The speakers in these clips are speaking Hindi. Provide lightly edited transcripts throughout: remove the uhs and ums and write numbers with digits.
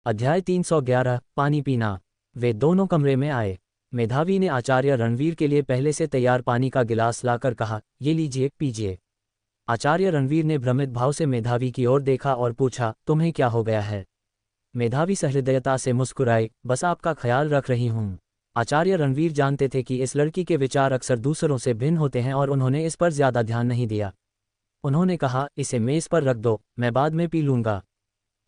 अध्याय 311 पानी पीना। वे दोनों कमरे में आए। मेधावी ने आचार्य रणवीर के लिए पहले से तैयार पानी का गिलास लाकर कहा, ये लीजिए, पीजिए। आचार्य रणवीर ने भ्रमित भाव से मेधावी की ओर देखा और पूछा, तुम्हें क्या हो गया है? मेधावी सहृदयता से मुस्कुराई, बस आपका ख्याल रख रही हूँ। आचार्य रणवीर जानते थे कि इस लड़की के विचार अक्सर दूसरों से भिन्न होते हैं और उन्होंने इस पर ज्यादा ध्यान नहीं दिया। उन्होंने कहा, इसे मेज पर रख दो, मैं बाद में पी लूंगा।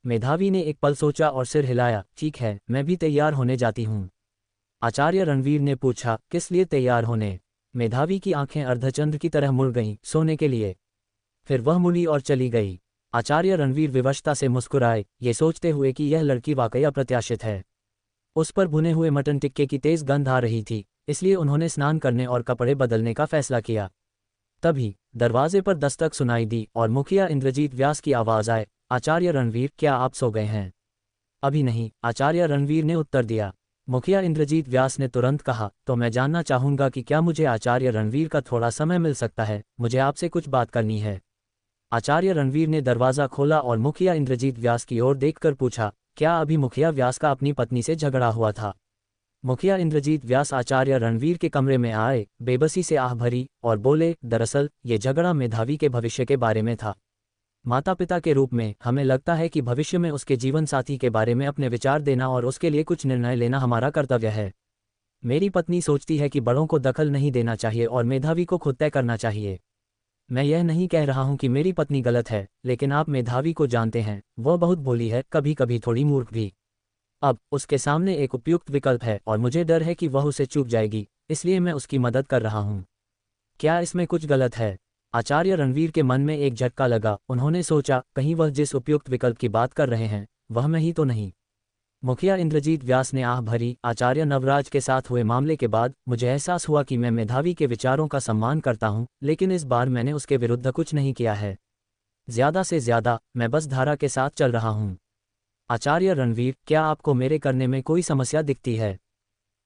मेधावी ने एक पल सोचा और सिर हिलाया, ठीक है, मैं भी तैयार होने जाती हूँ। आचार्य रणवीर ने पूछा, किस लिए तैयार होने? मेधावी की आंखें अर्धचंद्र की तरह मुड़ गईं, सोने के लिए। फिर वह मुड़ी और चली गई। आचार्य रणवीर विवशता से मुस्कुराए, ये सोचते हुए कि यह लड़की वाकई अप्रत्याशित है। उस पर भुने हुए मटन टिक्के की तेज गंध आ रही थी, इसलिए उन्होंने स्नान करने और कपड़े बदलने का फैसला किया। तभी दरवाजे पर दस्तक सुनाई दी और मुखिया इंद्रजीत व्यास की आवाज आए, आचार्य रणवीर, क्या आप सो गए हैं? अभी नहीं, आचार्य रणवीर ने उत्तर दिया। मुखिया इंद्रजीत व्यास ने तुरंत कहा, तो मैं जानना चाहूंगा कि क्या मुझे आचार्य रणवीर का थोड़ा समय मिल सकता है, मुझे आपसे कुछ बात करनी है। आचार्य रणवीर ने दरवाजा खोला और मुखिया इंद्रजीत व्यास की ओर देखकर पूछा, क्या अभी मुखिया व्यास का अपनी पत्नी से झगड़ा हुआ था? मुखिया इंद्रजीत व्यास आचार्य रणवीर के कमरे में आए, बेबसी से आह भरी, और बोले, दरअसल ये झगड़ा मेधावी के भविष्य के बारे में था। माता पिता के रूप में हमें लगता है कि भविष्य में उसके जीवन साथी के बारे में अपने विचार देना और उसके लिए कुछ निर्णय लेना हमारा कर्तव्य है। मेरी पत्नी सोचती है कि बड़ों को दखल नहीं देना चाहिए और मेधावी को खुद तय करना चाहिए। मैं यह नहीं कह रहा हूं कि मेरी पत्नी गलत है, लेकिन आप मेधावी को जानते हैं, वह बहुत भोली है, कभी कभी थोड़ी मूर्ख भी। अब उसके सामने एक उपयुक्त विकल्प है और मुझे डर है कि वह उसे चूक जाएगी, इसलिए मैं उसकी मदद कर रहा हूँ। क्या इसमें कुछ गलत है? आचार्य रणवीर के मन में एक झटका लगा। उन्होंने सोचा, कहीं वह जिस उपयुक्त विकल्प की बात कर रहे हैं वह मैं ही तो नहीं। मुखिया इंद्रजीत व्यास ने आह भरी, आचार्य नवराज के साथ हुए मामले के बाद मुझे एहसास हुआ कि मैं मेधावी के विचारों का सम्मान करता हूं, लेकिन इस बार मैंने उसके विरुद्ध कुछ नहीं किया है। ज्यादा से ज्यादा मैं बस धारा के साथ चल रहा हूं। आचार्य रणवीर, क्या आपको मेरे करने में कोई समस्या दिखती है?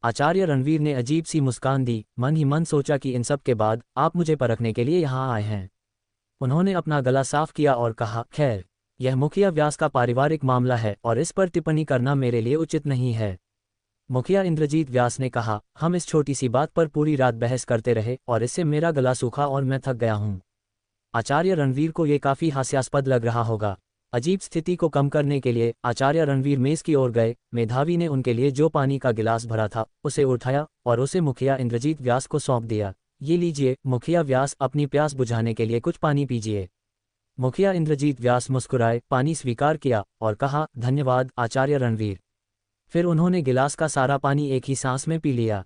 आचार्य रणवीर ने अजीब सी मुस्कान दी, मन ही मन सोचा कि इन सब के बाद आप मुझे परखने के लिए यहाँ आए हैं। उन्होंने अपना गला साफ किया और कहा, खैर, यह मुखिया व्यास का पारिवारिक मामला है और इस पर टिप्पणी करना मेरे लिए उचित नहीं है। मुखिया इंद्रजीत व्यास ने कहा, हम इस छोटी सी बात पर पूरी रात बहस करते रहे और इससे मेरा गला सूखा और मैं थक गया हूँ। आचार्य रणवीर को ये काफी हास्यास्पद लग रहा होगा। अजीब स्थिति को कम करने के लिए आचार्य रणवीर मेज की ओर गए। मेधावी ने उनके लिए जो पानी का गिलास भरा था उसे उठाया और उसे मुखिया इंद्रजीत व्यास को सौंप दिया। ये लीजिए मुखिया व्यास, अपनी प्यास बुझाने के लिए कुछ पानी पीजिए। मुखिया इंद्रजीत व्यास मुस्कुराए, पानी स्वीकार किया और कहा, धन्यवाद आचार्य रणवीर। फिर उन्होंने गिलास का सारा पानी एक ही सांस में पी लिया।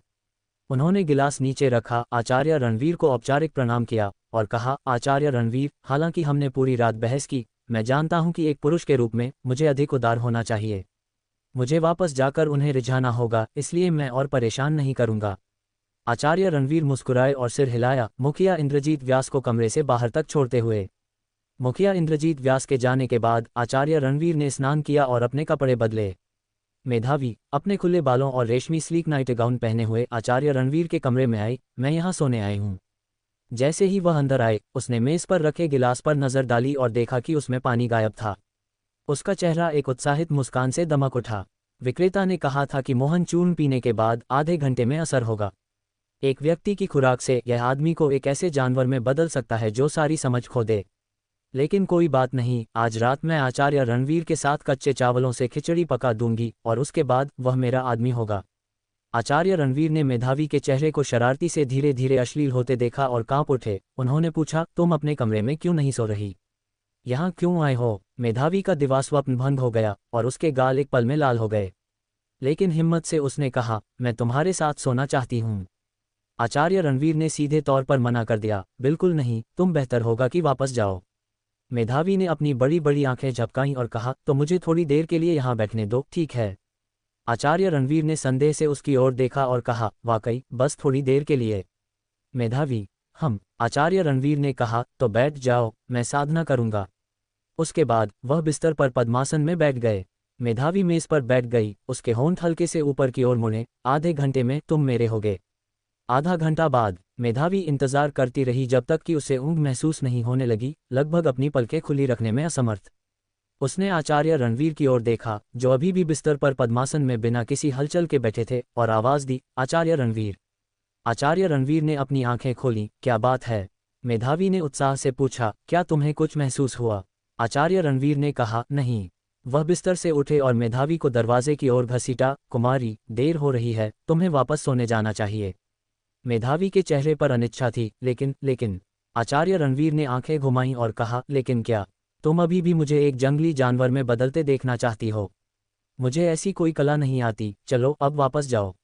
उन्होंने गिलास नीचे रखा, आचार्य रणवीर को औपचारिक प्रणाम किया और कहा, आचार्य रणवीर, हालांकि हमने पूरी रात बहस की, मैं जानता हूं कि एक पुरुष के रूप में मुझे अधिक उदार होना चाहिए। मुझे वापस जाकर उन्हें रिझाना होगा, इसलिए मैं और परेशान नहीं करूंगा। आचार्य रणवीर मुस्कुराए और सिर हिलाया, मुखिया इंद्रजीत व्यास को कमरे से बाहर तक छोड़ते हुए। मुखिया इंद्रजीत व्यास के जाने के बाद आचार्य रणवीर ने स्नान किया और अपने कपड़े बदले। मेधावी अपने खुले बालों और रेशमी स्लीक नाइट गाउन पहने हुए आचार्य रणवीर के कमरे में आई। मैं यहाँ सोने आई हूँ। जैसे ही वह अंदर आए, उसने मेज पर रखे गिलास पर नजर डाली और देखा कि उसमें पानी गायब था। उसका चेहरा एक उत्साहित मुस्कान से दमक उठा। विक्रेता ने कहा था कि मोहन चूर्ण पीने के बाद आधे घंटे में असर होगा। एक व्यक्ति की खुराक से यह आदमी को एक ऐसे जानवर में बदल सकता है जो सारी समझ खो दे। लेकिन कोई बात नहीं, आज रात मैं आचार्य रणवीर के साथ कच्चे चावलों से खिचड़ी पका दूंगी और उसके बाद वह मेरा आदमी होगा। आचार्य रणवीर ने मेधावी के चेहरे को शरारती से धीरे धीरे अश्लील होते देखा और कांप उठे। उन्होंने पूछा, तुम अपने कमरे में क्यों नहीं सो रही? यहाँ क्यों आए हो? मेधावी का दिवास्वप्न भंग हो गया और उसके गाल एक पल में लाल हो गए। लेकिन हिम्मत से उसने कहा, मैं तुम्हारे साथ सोना चाहती हूँ। आचार्य रणवीर ने सीधे तौर पर मना कर दिया, बिल्कुल नहीं, तुम बेहतर होगा कि वापस जाओ। मेधावी ने अपनी बड़ी बड़ी आंखें झपकाईं और कहा, तो मुझे थोड़ी देर के लिए यहाँ बैठने दो, ठीक है? आचार्य रणवीर ने संदेह से उसकी ओर देखा और कहा, वाकई, बस थोड़ी देर के लिए? मेधावी, हम। आचार्य रणवीर ने कहा, तो बैठ जाओ, मैं साधना करूंगा। उसके बाद वह बिस्तर पर पद्मासन में बैठ गए। मेधावी मेज पर बैठ गई, उसके होंठ हल्के से ऊपर की ओर मुड़े। आधे घंटे में तुम मेरे होगे। आधा घंटा बाद मेधावी इंतजार करती रही जब तक कि उसे ऊँघ महसूस नहीं होने लगी, लगभग अपनी पलकें खुली रखने में असमर्थ। उसने आचार्य रणवीर की ओर देखा, जो अभी भी बिस्तर पर पद्मासन में बिना किसी हलचल के बैठे थे, और आवाज दी, आचार्य रणवीर। आचार्य रणवीर ने अपनी आंखें खोलीं। क्या बात है? मेधावी ने उत्साह से पूछा। क्या तुम्हें कुछ महसूस हुआ? आचार्य रणवीर ने कहा, नहीं। वह बिस्तर से उठे और मेधावी को दरवाजे की ओर घसीटा। कुमारी, देर हो रही है, तुम्हें वापस सोने जाना चाहिए। मेधावी के चेहरे पर अनिच्छा थी। लेकिन आचार्य रणवीर ने आंखें घुमाईं और कहा, लेकिन क्या? तुम अभी भी मुझे एक जंगली जानवर में बदलते देखना चाहती हो? मुझे ऐसी कोई कला नहीं आती, चलो अब वापस जाओ।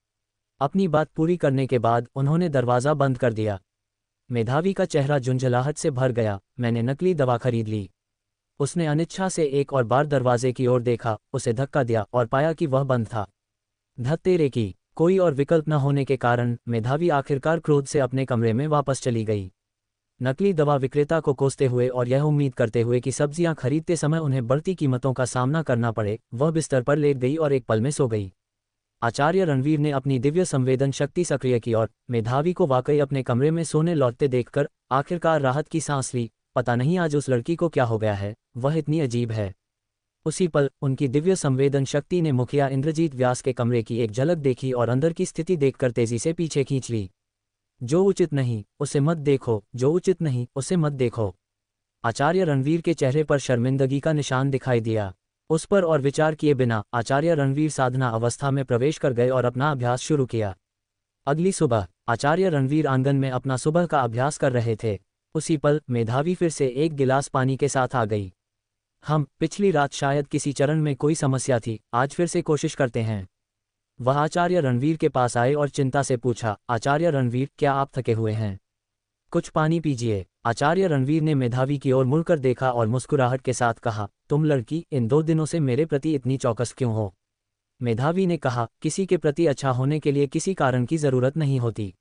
अपनी बात पूरी करने के बाद उन्होंने दरवाज़ा बंद कर दिया। मेधावी का चेहरा झुंझलाहट से भर गया। मैंने नकली दवा खरीद ली। उसने अनिच्छा से एक और बार दरवाजे की ओर देखा, उसे धक्का दिया और पाया कि वह बंद था। धत्तेरे की कोई और विकल्प न होने के कारण मेधावी आखिरकार क्रोध से अपने कमरे में वापस चली गई। नकली दवा विक्रेता को कोसते हुए और यह उम्मीद करते हुए कि सब्जियां खरीदते समय उन्हें बढ़ती कीमतों का सामना करना पड़े, वह बिस्तर पर लेट गई और एक पल में सो गई। आचार्य रणवीर ने अपनी दिव्य संवेदन शक्ति सक्रिय की और मेधावी को वाकई अपने कमरे में सोने लौटते देखकर आखिरकार राहत की सांस ली। पता नहीं आज उस लड़की को क्या हो गया है, वह इतनी अजीब है। उसी पल उनकी दिव्य संवेदन शक्ति ने मुखिया इंद्रजीत व्यास के कमरे की एक झलक देखी और अंदर की स्थिति देखकर तेजी से पीछे खींच ली। जो उचित नहीं उसे मत देखो, जो उचित नहीं उसे मत देखो। आचार्य रणवीर के चेहरे पर शर्मिंदगी का निशान दिखाई दिया। उस पर और विचार किए बिना आचार्य रणवीर साधना अवस्था में प्रवेश कर गए और अपना अभ्यास शुरू किया। अगली सुबह आचार्य रणवीर आंगन में अपना सुबह का अभ्यास कर रहे थे। उसी पल मेधावी फिर से एक गिलास पानी के साथ आ गई। पिछली रात शायद किसी चरण में कोई समस्या थी, आज फिर से कोशिश करते हैं। वह आचार्य रणवीर के पास आए और चिंता से पूछा, आचार्य रणवीर, क्या आप थके हुए हैं? कुछ पानी पीजिए। आचार्य रणवीर ने मेधावी की ओर मुड़कर देखा और मुस्कुराहट के साथ कहा, तुम लड़की इन 2 दिनों से मेरे प्रति इतनी चौकस क्यों हो? मेधावी ने कहा, किसी के प्रति अच्छा होने के लिए किसी कारण की जरूरत नहीं होती।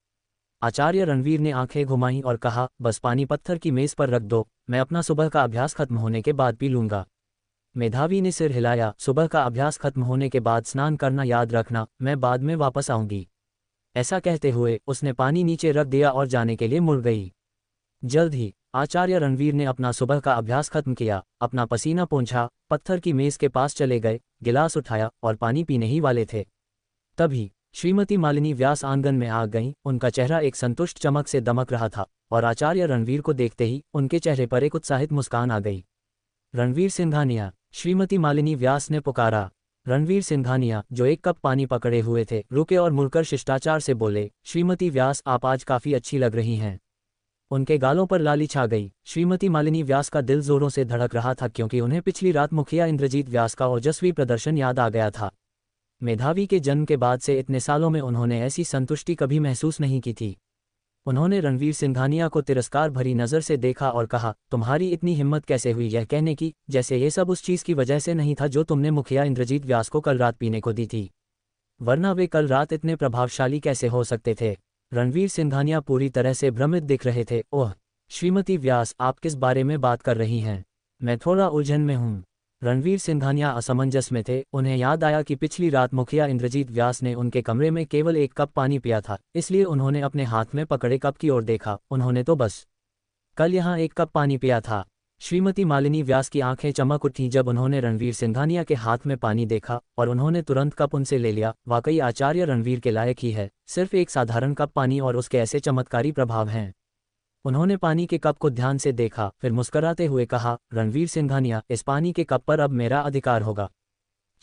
आचार्य रणवीर ने आंखें घुमाईं और कहा, बस पानी पत्थर की मेज पर रख दो, मैं अपना सुबह का अभ्यास खत्म होने के बाद पी लूंगा। मेधावी ने सिर हिलाया। सुबह का अभ्यास खत्म होने के बाद स्नान करना याद रखना, मैं बाद में वापस आऊंगी। ऐसा कहते हुए उसने पानी नीचे रख दिया और जाने के लिए मुड़ गई। जल्द ही आचार्य रणवीर ने अपना सुबह का अभ्यास खत्म किया, अपना पसीना पोंछा, पत्थर की मेज के पास चले गए, गिलास उठाया और पानी पीने ही वाले थे। तभी श्रीमती मालिनी व्यास आंगन में आ गईं। उनका चेहरा एक संतुष्ट चमक से दमक रहा था और आचार्य रणवीर को देखते ही उनके चेहरे पर एक उत्साहित मुस्कान आ गई। रणवीर सिंघानिया, श्रीमती मालिनी व्यास ने पुकारा। रणवीर सिंघानिया, जो एक कप पानी पकड़े हुए थे, रुके और मुड़कर शिष्टाचार से बोले, श्रीमती व्यास, आप आज काफी अच्छी लग रही हैं। उनके गालों पर लाली छा गई। श्रीमती मालिनी व्यास का दिल जोरों से धड़क रहा था क्योंकि उन्हें पिछली रात मुखिया इंद्रजीत व्यास का ओजस्वी प्रदर्शन याद आ गया था। मेधावी के जन्म के बाद से इतने सालों में उन्होंने ऐसी संतुष्टि कभी महसूस नहीं की थी। उन्होंने रणवीर सिंघानिया को तिरस्कार भरी नज़र से देखा और कहा, तुम्हारी इतनी हिम्मत कैसे हुई यह कहने की, जैसे ये सब उस चीज़ की वजह से नहीं था जो तुमने मुखिया इंद्रजीत व्यास को कल रात पीने को दी थी। वरना वे कल रात इतने प्रभावशाली कैसे हो सकते थे? रणवीर सिंघानिया पूरी तरह से भ्रमित दिख रहे थे। ओह श्रीमती व्यास, आप किस बारे में बात कर रही हैं? मैं थोड़ा उलझन में हूँ। रणवीर सिंघानिया असमंजस में थे। उन्हें याद आया कि पिछली रात मुखिया इंद्रजीत व्यास ने उनके कमरे में केवल एक कप पानी पिया था, इसलिए उन्होंने अपने हाथ में पकड़े कप की ओर देखा। उन्होंने तो बस कल यहाँ एक कप पानी पिया था। श्रीमती मालिनी व्यास की आंखें चमक उठीं जब उन्होंने रणवीर सिंघानिया के हाथ में पानी देखा और उन्होंने तुरंत कप उनसे ले लिया। वाकई आचार्य रणवीर के लायक ही है, सिर्फ एक साधारण कप पानी और उसके ऐसे चमत्कारी प्रभाव हैं। उन्होंने पानी के कप को ध्यान से देखा, फिर मुस्कराते हुए कहा, रणवीर सिंघानिया, इस पानी के कप पर अब मेरा अधिकार होगा।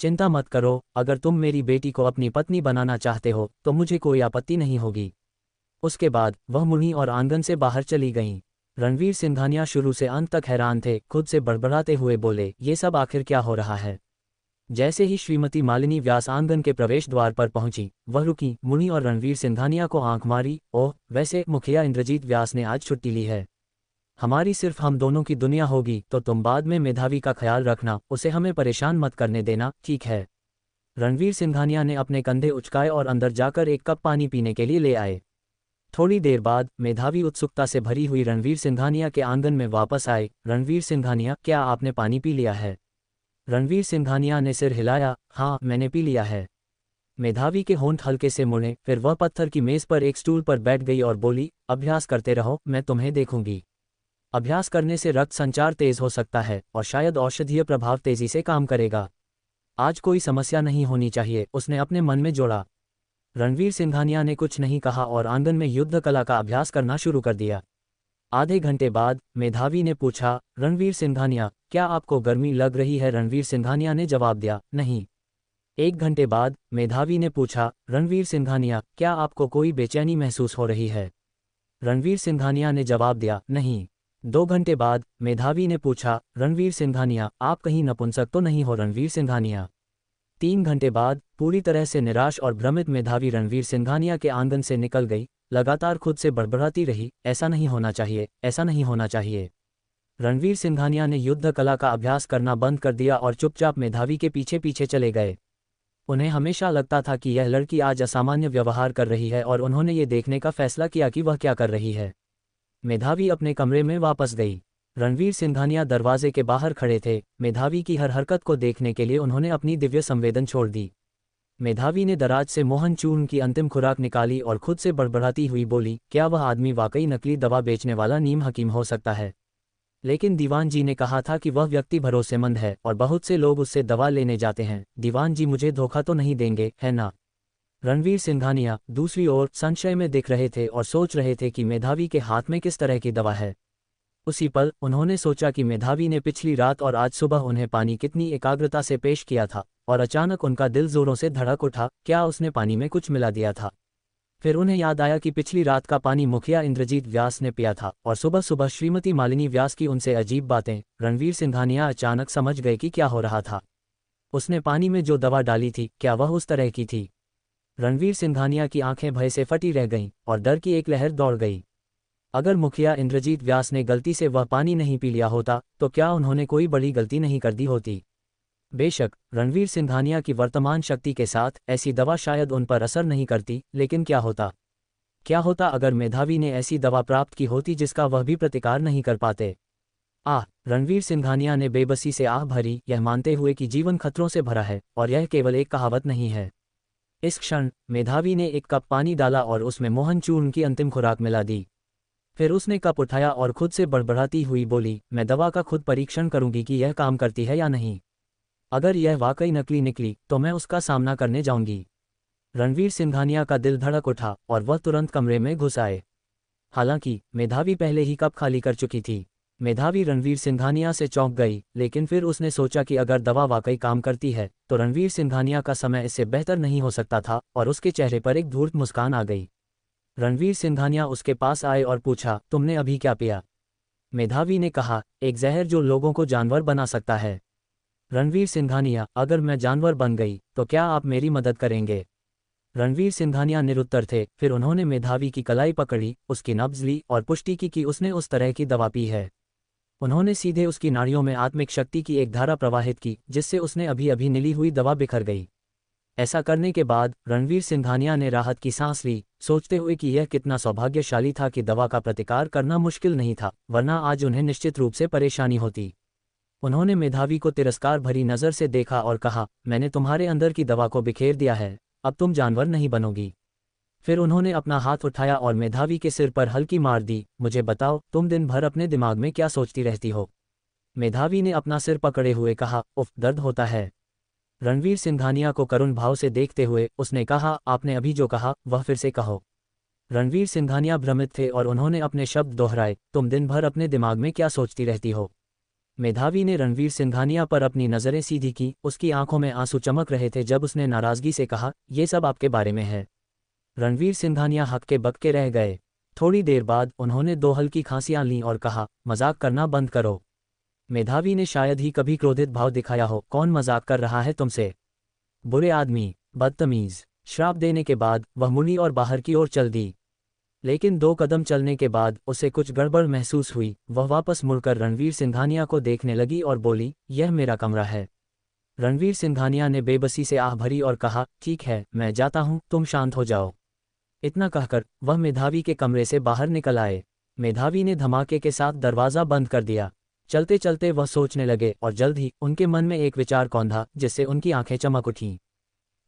चिंता मत करो, अगर तुम मेरी बेटी को अपनी पत्नी बनाना चाहते हो तो मुझे कोई आपत्ति नहीं होगी। उसके बाद वह मुड़ी और आंगन से बाहर चली गईं। रणवीर सिंघानिया शुरू से अंत तक हैरान थे, खुद से बड़बड़ाते हुए बोले, ये सब आखिर क्या हो रहा है? जैसे ही श्रीमती मालिनी व्यास आंगन के प्रवेश द्वार पर पहुंची, वह रुकी, मुड़ी और रणवीर सिंघानिया को आंख मारी। ओह, वैसे मुखिया इंद्रजीत व्यास ने आज छुट्टी ली है। हमारी सिर्फ हम दोनों की दुनिया होगी, तो तुम बाद में मेधावी का ख्याल रखना, उसे हमें परेशान मत करने देना, ठीक है? रणवीर सिंघानिया ने अपने कंधे उचकाए और अंदर जाकर एक कप पानी पीने के लिए ले आए। थोड़ी देर बाद मेधावी उत्सुकता से भरी हुई रणवीर सिंघानिया के आंगन में वापस आए। रणवीर सिंघानिया, क्या आपने पानी पी लिया है? रणवीर सिंघानिया ने सिर हिलाया, हाँ मैंने पी लिया है। मेधावी के होंठ हल्के से मुड़े, फिर वह पत्थर की मेज पर एक स्टूल पर बैठ गई और बोली, अभ्यास करते रहो, मैं तुम्हें देखूंगी। अभ्यास करने से रक्त संचार तेज हो सकता है और शायद औषधीय प्रभाव तेजी से काम करेगा। आज कोई समस्या नहीं होनी चाहिए, उसने अपने मन में जोड़ा। रणवीर सिंघानिया ने कुछ नहीं कहा और आंगन में युद्ध कला का अभ्यास करना शुरू कर दिया। आधे घंटे बाद मेधावी ने पूछा, रणवीर सिंघानिया, क्या आपको गर्मी लग रही है? रणवीर सिंघानिया ने जवाब दिया, नहीं। 1 घंटे बाद मेधावी ने पूछा, रणवीर सिंघानिया, क्या आपको कोई बेचैनी महसूस हो रही है? रणवीर सिंघानिया ने जवाब दिया, नहीं। 2 घंटे बाद मेधावी ने पूछा, रणवीर सिंघानिया, आप कहीं नपुंसक तो नहीं हो? रणवीर सिंघानिया। 3 घंटे बाद पूरी तरह से निराश और भ्रमित मेधावी रणवीर सिंघानिया के आंगन से निकल गई, लगातार खुद से बड़बड़ाती रही, ऐसा नहीं होना चाहिए, ऐसा नहीं होना चाहिए। रणवीर सिंघानिया ने युद्ध कला का अभ्यास करना बंद कर दिया और चुपचाप मेधावी के पीछे पीछे चले गए। उन्हें हमेशा लगता था कि यह लड़की आज असामान्य व्यवहार कर रही है और उन्होंने ये देखने का फैसला किया कि वह क्या कर रही है। मेधावी अपने कमरे में वापस गई। रणवीर सिंघानिया दरवाजे के बाहर खड़े थे। मेधावी की हर हरकत को देखने के लिए उन्होंने अपनी दिव्य संवेदन छोड़ दी। मेधावी ने दराज से मोहन चूर्ण की अंतिम खुराक निकाली और खुद से बड़बड़ाती हुई बोली, क्या वह आदमी वाकई नकली दवा बेचने वाला नीम हकीम हो सकता है? लेकिन दीवान जी ने कहा था कि वह व्यक्ति भरोसेमंद है और बहुत से लोग उससे दवा लेने जाते हैं। दीवान जी मुझे धोखा तो नहीं देंगे, है ना? रणवीर सिंघानिया दूसरी ओर संशय में दिख रहे थे और सोच रहे थे कि मेधावी के हाथ में किस तरह की दवा है। उसी पल उन्होंने सोचा कि मेधावी ने पिछली रात और आज सुबह उन्हें पानी कितनी एकाग्रता से पेश किया था, और अचानक उनका दिल जोरों से धड़क उठा। क्या उसने पानी में कुछ मिला दिया था? फिर उन्हें याद आया कि पिछली रात का पानी मुखिया इंद्रजीत व्यास ने पिया था और सुबह सुबह श्रीमती मालिनी व्यास की उनसे अजीब बातें। रणवीर सिंघानिया अचानक समझ गए कि क्या हो रहा था। उसने पानी में जो दवा डाली थी, क्या वह उस तरह की थी? रणवीर सिंघानिया की आंखें भय से फटी रह गईं और डर की एक लहर दौड़ गई। अगर मुखिया इंद्रजीत व्यास ने गलती से वह पानी नहीं पी लिया होता तो क्या उन्होंने कोई बड़ी गलती नहीं कर दी होती? बेशक रणवीर सिंघानिया की वर्तमान शक्ति के साथ ऐसी दवा शायद उन पर असर नहीं करती, लेकिन क्या होता? क्या होता अगर मेधावी ने ऐसी दवा प्राप्त की होती जिसका वह भी प्रतिकार नहीं कर पाते? रणवीर सिंघानिया ने बेबसी से आह भरी, यह मानते हुए कि जीवन खतरों से भरा है और यह केवल एक कहावत नहीं है। इस क्षण मेधावी ने एक कप पानी डाला और उसमें मोहन चूर्ण की अंतिम खुराक मिला दी। फिर उसने कप उठाया और खुद से बड़बड़ाती हुई बोली, मैं दवा का खुद परीक्षण करूंगी कि यह काम करती है या नहीं। अगर यह वाकई नकली निकली तो मैं उसका सामना करने जाऊंगी। रणवीर सिंघानिया का दिल धड़क उठा और वह तुरंत कमरे में घुस आए। हालांकि मेधावी पहले ही कप खाली कर चुकी थी। मेधावी रणवीर सिंघानिया से चौंक गई, लेकिन फिर उसने सोचा कि अगर दवा वाकई काम करती है तो रणवीर सिंघानिया का समय इससे बेहतर नहीं हो सकता था, और उसके चेहरे पर एक धूर्त मुस्कान आ गई। रणवीर सिंघानिया उसके पास आए और पूछा, तुमने अभी क्या पिया? मेधावी ने कहा, एक जहर जो लोगों को जानवर बना सकता है। रणवीर सिंघानिया, अगर मैं जानवर बन गई तो क्या आप मेरी मदद करेंगे? रणवीर सिंघानिया निरुत्तर थे। फिर उन्होंने मेधावी की कलाई पकड़ी, उसकी नब्ज ली और पुष्टि की कि उसने उस तरह की दवा पी है। उन्होंने सीधे उसकी नाड़ियों में आत्मिक शक्ति की एक धारा प्रवाहित की, जिससे उसने अभी अभी मिली हुई दवा बिखर गई। ऐसा करने के बाद रणवीर सिंघानिया ने राहत की सांस ली, सोचते हुए कि यह कितना सौभाग्यशाली था कि दवा का प्रतिकार करना मुश्किल नहीं था, वरना आज उन्हें निश्चित रूप से परेशानी होती। उन्होंने मेधावी को तिरस्कार भरी नज़र से देखा और कहा, मैंने तुम्हारे अंदर की दवा को बिखेर दिया है, अब तुम जानवर नहीं बनोगी। फिर उन्होंने अपना हाथ उठाया और मेधावी के सिर पर हल्की मार दी। मुझे बताओ, तुम दिन भर अपने दिमाग में क्या सोचती रहती हो? मेधावी ने अपना सिर पकड़े हुए कहा, उफ, दर्द होता है। रणवीर सिंघानिया को करुण भाव से देखते हुए उसने कहा, आपने अभी जो कहा वह फिर से कहो। रणवीर सिंघानिया भ्रमित थे और उन्होंने अपने शब्द दोहराए, तुम दिन भर अपने दिमाग में क्या सोचती रहती हो? मेधावी ने रणवीर सिंघानिया पर अपनी नज़रें सीधी की। उसकी आंखों में आंसू चमक रहे थे जब उसने नाराज़गी से कहा, ये सब आपके बारे में है। रणवीर सिंघानिया हक्के बक्के रह गए। थोड़ी देर बाद उन्होंने 2 हल्की खांसियां लीं और कहा, मजाक करना बंद करो। मेधावी ने शायद ही कभी क्रोधित भाव दिखाया हो। कौन मजाक कर रहा है तुमसे? बुरे आदमी, बदतमीज। श्राप देने के बाद वह मुड़ी और बाहर की ओर चल दी। लेकिन 2 कदम चलने के बाद उसे कुछ गड़बड़ महसूस हुई। वह वापस मुड़कर रणवीर सिंघानिया को देखने लगी और बोली, यह मेरा कमरा है। रणवीर सिंघानिया ने बेबसी से आह भरी और कहा, ठीक है, मैं जाता हूँ, तुम शांत हो जाओ। इतना कहकर वह मेधावी के कमरे से बाहर निकल आए। मेधावी ने धमाके के साथ दरवाज़ा बंद कर दिया। चलते चलते वह सोचने लगे और जल्द ही उनके मन में एक विचार कौंधा, जिससे उनकी आंखें चमक उठीं।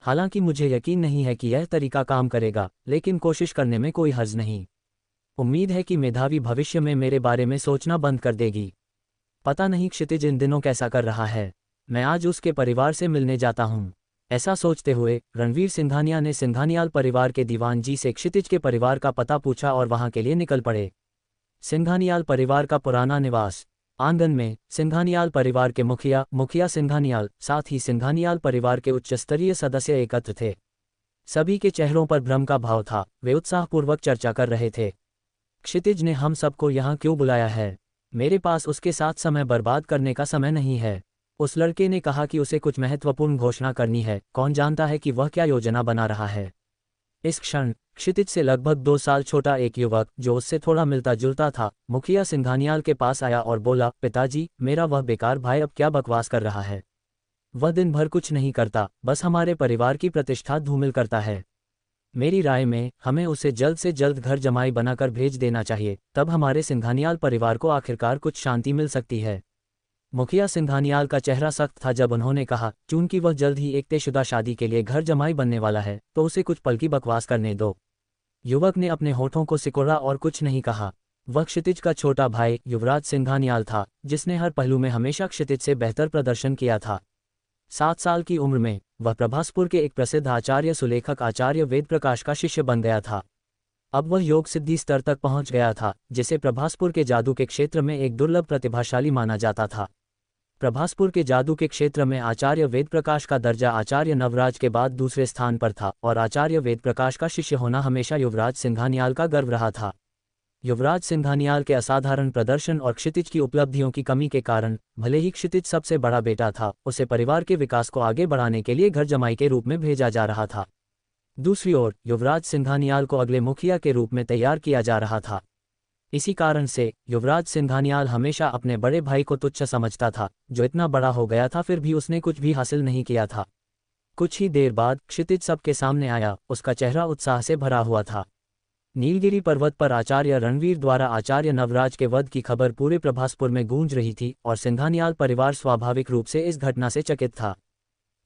हालांकि मुझे यकीन नहीं है कि यह तरीका काम करेगा, लेकिन कोशिश करने में कोई हर्ज नहीं। उम्मीद है कि मेधावी भविष्य में मेरे बारे में सोचना बंद कर देगी। पता नहीं क्षितिज इन दिनों कैसा कर रहा है। मैं आज उसके परिवार से मिलने जाता हूँ। ऐसा सोचते हुए रणवीर सिंघानिया ने सिंघानियाल परिवार के दीवान जी से क्षितिज के परिवार का पता पूछा और वहां के लिए निकल पड़े। सिंघानियाल परिवार का पुराना निवास। आंगन में सिंघानियाल परिवार के मुखिया सिंघानियाल, साथ ही सिंघानियाल परिवार के उच्च स्तरीय सदस्य एकत्र थे। सभी के चेहरों पर भ्रम का भाव था। वे उत्साहपूर्वक चर्चा कर रहे थे। क्षितिज ने हम सबको यहाँ क्यों बुलाया है? मेरे पास उसके साथ समय बर्बाद करने का समय नहीं है। उस लड़के ने कहा कि उसे कुछ महत्वपूर्ण घोषणा करनी है। कौन जानता है कि वह क्या योजना बना रहा है। इस क्षण क्षितिज से लगभग 2 साल छोटा एक युवक, जो उससे थोड़ा मिलता जुलता था, मुखिया सिंघानियाल के पास आया और बोला, पिताजी, मेरा वह बेकार भाई अब क्या बकवास कर रहा है। वह दिन भर कुछ नहीं करता, बस हमारे परिवार की प्रतिष्ठा धूमिल करता है। मेरी राय में हमें उसे जल्द से जल्द घर जमाई बनाकर भेज देना चाहिए, तब हमारे सिंघानियाल परिवार को आखिरकार कुछ शांति मिल सकती है। मुखिया सिंघानियाल का चेहरा सख्त था जब उन्होंने कहा, चूंकि वह जल्द ही एक तयशुदा शादी के लिए घर जमाई बनने वाला है, तो उसे कुछ पल की बकवास करने दो। युवक ने अपने होठों को सिकोड़ा और कुछ नहीं कहा। वह क्षितिज का छोटा भाई युवराज सिंघानियाल था, जिसने हर पहलू में हमेशा क्षितिज से बेहतर प्रदर्शन किया था। 7 साल की उम्र में वह प्रभासपुर के एक प्रसिद्ध आचार्य सुलेखक आचार्य वेद प्रकाश का शिष्य बन गया था। अब वह योग सिद्धि स्तर तक पहुंच गया था, जिसे प्रभासपुर के जादू के क्षेत्र में एक दुर्लभ प्रतिभाशाली माना जाता था। प्रभासपुर के जादू के क्षेत्र में आचार्य वेद प्रकाश का दर्जा आचार्य नवराज के बाद दूसरे स्थान पर था, और आचार्य वेद प्रकाश का शिष्य होना हमेशा युवराज सिंघानियाल का गर्व रहा था। युवराज सिंघानियाल के असाधारण प्रदर्शन और क्षितिज की उपलब्धियों की कमी के कारण, भले ही क्षितिज सबसे बड़ा बेटा था, उसे परिवार के विकास को आगे बढ़ाने के लिए घर जमाई के रूप में भेजा जा रहा था। दूसरी ओर युवराज सिंघानियाल को अगले मुखिया के रूप में तैयार किया जा रहा था। इसी कारण से युवराज सिंघानियाल हमेशा अपने बड़े भाई को तुच्छ समझता था, जो इतना बड़ा हो गया था फिर भी उसने कुछ भी हासिल नहीं किया था। कुछ ही देर बाद क्षितिज सबके सामने आया। उसका चेहरा उत्साह से भरा हुआ था। नीलगिरी पर्वत पर आचार्य रणवीर द्वारा आचार्य नवराज के वध की खबर पूरे प्रभासपुर में गूंज रही थी, और सिंघानियाल परिवार स्वाभाविक रूप से इस घटना से चकित था।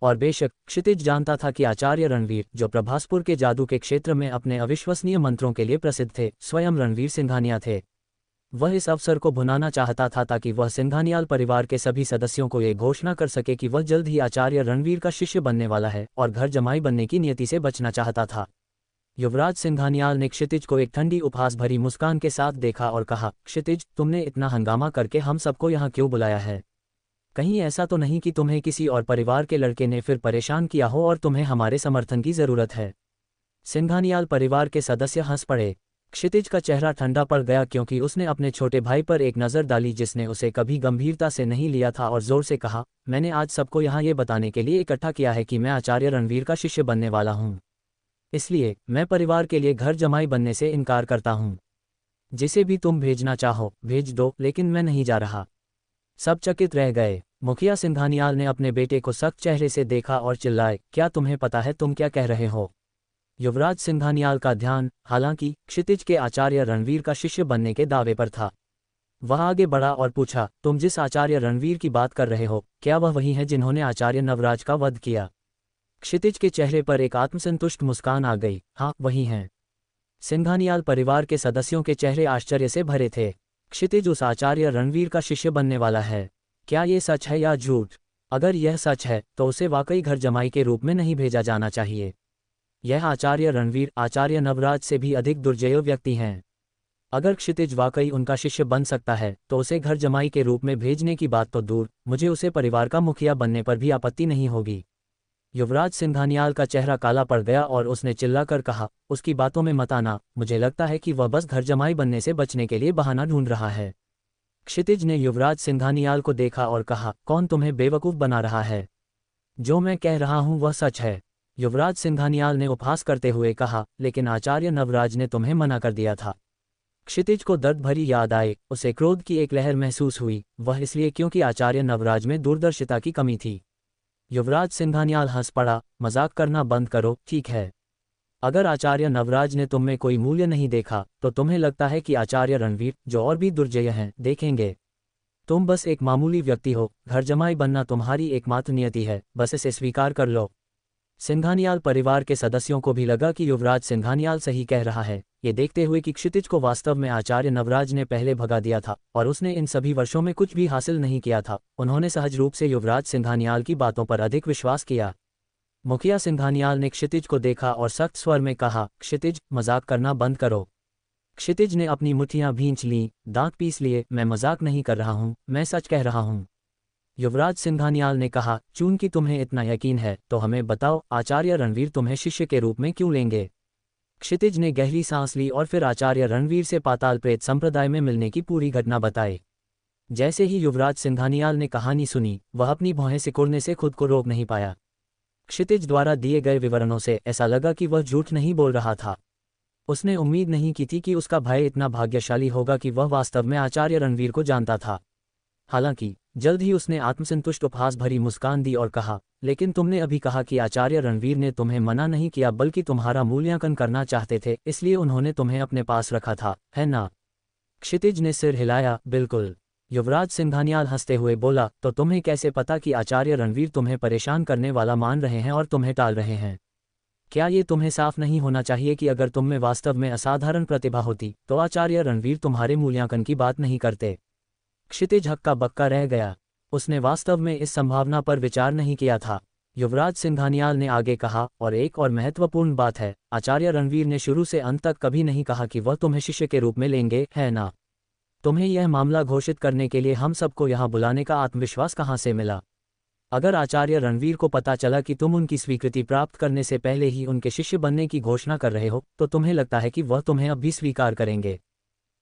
और बेशक क्षितिज जानता था कि आचार्य रणवीर, जो प्रभासपुर के जादू के क्षेत्र में अपने अविश्वसनीय मंत्रों के लिए प्रसिद्ध थे, स्वयं रणवीर सिंघानिया थे। वह इस अवसर को भुनाना चाहता था ताकि वह सिंघानियाल परिवार के सभी सदस्यों को ये घोषणा कर सके कि वह जल्द ही आचार्य रणवीर का शिष्य बनने वाला है, और घर जमाई बनने की नियति से बचना चाहता था। युवराज सिंघानियाल ने क्षितिज को एक ठंडी उपहास भरी मुस्कान के साथ देखा और कहा, क्षितिज, तुमने इतना हंगामा करके हम सबको यहाँ क्यों बुलाया है? कहीं ऐसा तो नहीं कि तुम्हें किसी और परिवार के लड़के ने फिर परेशान किया हो और तुम्हें हमारे समर्थन की जरूरत है? सिंघानियाल परिवार के सदस्य हंस पड़े। क्षितिज का चेहरा ठंडा पड़ गया, क्योंकि उसने अपने छोटे भाई पर एक नज़र डाली जिसने उसे कभी गंभीरता से नहीं लिया था, और जोर से कहा, मैंने आज सबको यहाँ ये बताने के लिए इकट्ठा किया है कि मैं आचार्य रणवीर का शिष्य बनने वाला हूँ। इसलिए मैं परिवार के लिए घर जमाई बनने से इनकार करता हूँ। जिसे भी तुम भेजना चाहो भेज दो, लेकिन मैं नहीं जा रहा। सब चकित रह गए। मुखिया सिंघानियाल ने अपने बेटे को सख्त चेहरे से देखा और चिल्लाए, क्या तुम्हें पता है तुम क्या कह रहे हो? युवराज सिंघानियाल का ध्यान हालांकि क्षितिज के आचार्य रणवीर का शिष्य बनने के दावे पर था। वह आगे बढ़ा और पूछा, तुम जिस आचार्य रणवीर की बात कर रहे हो, क्या वह वही है जिन्होंने आचार्य नवराज का वध किया? क्षितिज के चेहरे पर एक आत्मसंतुष्ट मुस्कान आ गई। हाँ, वही हैं। सिंघानियाल परिवार के सदस्यों के चेहरे आश्चर्य से भरे थे। क्षितिज उस आचार्य रणवीर का शिष्य बनने वाला है। क्या ये सच है या झूठ? अगर यह सच है तो उसे वाकई घर जमाई के रूप में नहीं भेजा जाना चाहिए। यह आचार्य रणवीर आचार्य नवराज से भी अधिक दुर्जय व्यक्ति हैं। अगर क्षितिज वाकई उनका शिष्य बन सकता है तो उसे घर जमाई के रूप में भेजने की बात तो दूर, मुझे उसे परिवार का मुखिया बनने पर भी आपत्ति नहीं होगी। युवराज सिंघानियाल का चेहरा काला पड़ गया और उसने चिल्लाकर कहा, उसकी बातों में मत आना। मुझे लगता है कि वह बस घर जमाई बनने से बचने के लिए बहाना ढूंढ रहा है। क्षितिज ने युवराज सिंघानियाल को देखा और कहा, कौन तुम्हें बेवकूफ़ बना रहा है? जो मैं कह रहा हूं वह सच है। युवराज सिंघानियाल ने उपहास करते हुए कहा, लेकिन आचार्य नवराज ने तुम्हें मना कर दिया था। क्षितिज को दर्द भरी याद आए। उसे क्रोध की एक लहर महसूस हुई। वह इसलिए क्योंकि आचार्य नवराज में दूरदर्शिता की कमी थी। युवराज सिंघानियाल हंस पड़ा, मजाक करना बंद करो, ठीक है? अगर आचार्य नवराज ने तुम में कोई मूल्य नहीं देखा तो तुम्हें लगता है कि आचार्य रणवीर, जो और भी दुर्जय हैं, देखेंगे? तुम बस एक मामूली व्यक्ति हो। घर जमाई बनना तुम्हारी एकमात्र नियति है, बस इसे स्वीकार कर लो। सिंघानियाल परिवार के सदस्यों को भी लगा कि युवराज सिंघानियाल सही कह रहा है। ये देखते हुए कि क्षितिज को वास्तव में आचार्य नवराज ने पहले भगा दिया था और उसने इन सभी वर्षों में कुछ भी हासिल नहीं किया था, उन्होंने सहज रूप से युवराज सिंघानियाल की बातों पर अधिक विश्वास किया। मुखिया सिंघानियाल ने क्षितिज को देखा और सख्त स्वर में कहा, क्षितिज, मजाक करना बंद करो। क्षितिज ने अपनी मुट्ठियां भींच लीं, दांत पीस लिए, मैं मजाक नहीं कर रहा हूं, मैं सच कह रहा हूं। युवराज सिंघानियाल ने कहा, चूंकि तुम्हें इतना यकीन है तो हमें बताओ, आचार्य रणवीर तुम्हें शिष्य के रूप में क्यों लेंगे। क्षितिज ने गहरी सांस ली और फिर आचार्य रणवीर से पाताल प्रेत संप्रदाय में मिलने की पूरी घटना बताई। जैसे ही युवराज सिंघानियाल ने कहानी सुनी, वह अपनी भौहें सिकुड़ने से खुद को रोक नहीं पाया। क्षितिज द्वारा दिए गए विवरणों से ऐसा लगा कि वह झूठ नहीं बोल रहा था। उसने उम्मीद नहीं की थी कि उसका भाई इतना भाग्यशाली होगा कि वह वास्तव में आचार्य रणवीर को जानता था। हालांकि जल्द ही उसने आत्मसंतुष्ट उपहास भरी मुस्कान दी और कहा, लेकिन तुमने अभी कहा कि आचार्य रणवीर ने तुम्हें मना नहीं किया बल्कि तुम्हारा मूल्यांकन करना चाहते थे, इसलिए उन्होंने तुम्हें अपने पास रखा था, है ना। क्षितिज ने सिर हिलाया, बिल्कुल। युवराज सिंघानियाल हंसते हुए बोला, तो तुम्हें कैसे पता कि आचार्य रणवीर तुम्हें परेशान करने वाला मान रहे हैं और तुम्हें टाल रहे हैं। क्या ये तुम्हें साफ नहीं होना चाहिए कि अगर तुम में वास्तव में असाधारण प्रतिभा होती तो आचार्य रणवीर तुम्हारे मूल्यांकन की बात नहीं करते। क्षितिज हक्का बक्का रह गया। उसने वास्तव में इस संभावना पर विचार नहीं किया था। युवराज सिंघानियाल ने आगे कहा, और एक और महत्वपूर्ण बात है, आचार्य रणवीर ने शुरू से अंत तक कभी नहीं कहा कि वह तुम्हें शिष्य के रूप में लेंगे, है ना। तुम्हें यह मामला घोषित करने के लिए हम सबको यहाँ बुलाने का आत्मविश्वास कहाँ से मिला। अगर आचार्य रणवीर को पता चला कि तुम उनकी स्वीकृति प्राप्त करने से पहले ही उनके शिष्य बनने की घोषणा कर रहे हो, तो तुम्हें लगता है कि वह तुम्हें अब भी स्वीकार करेंगे।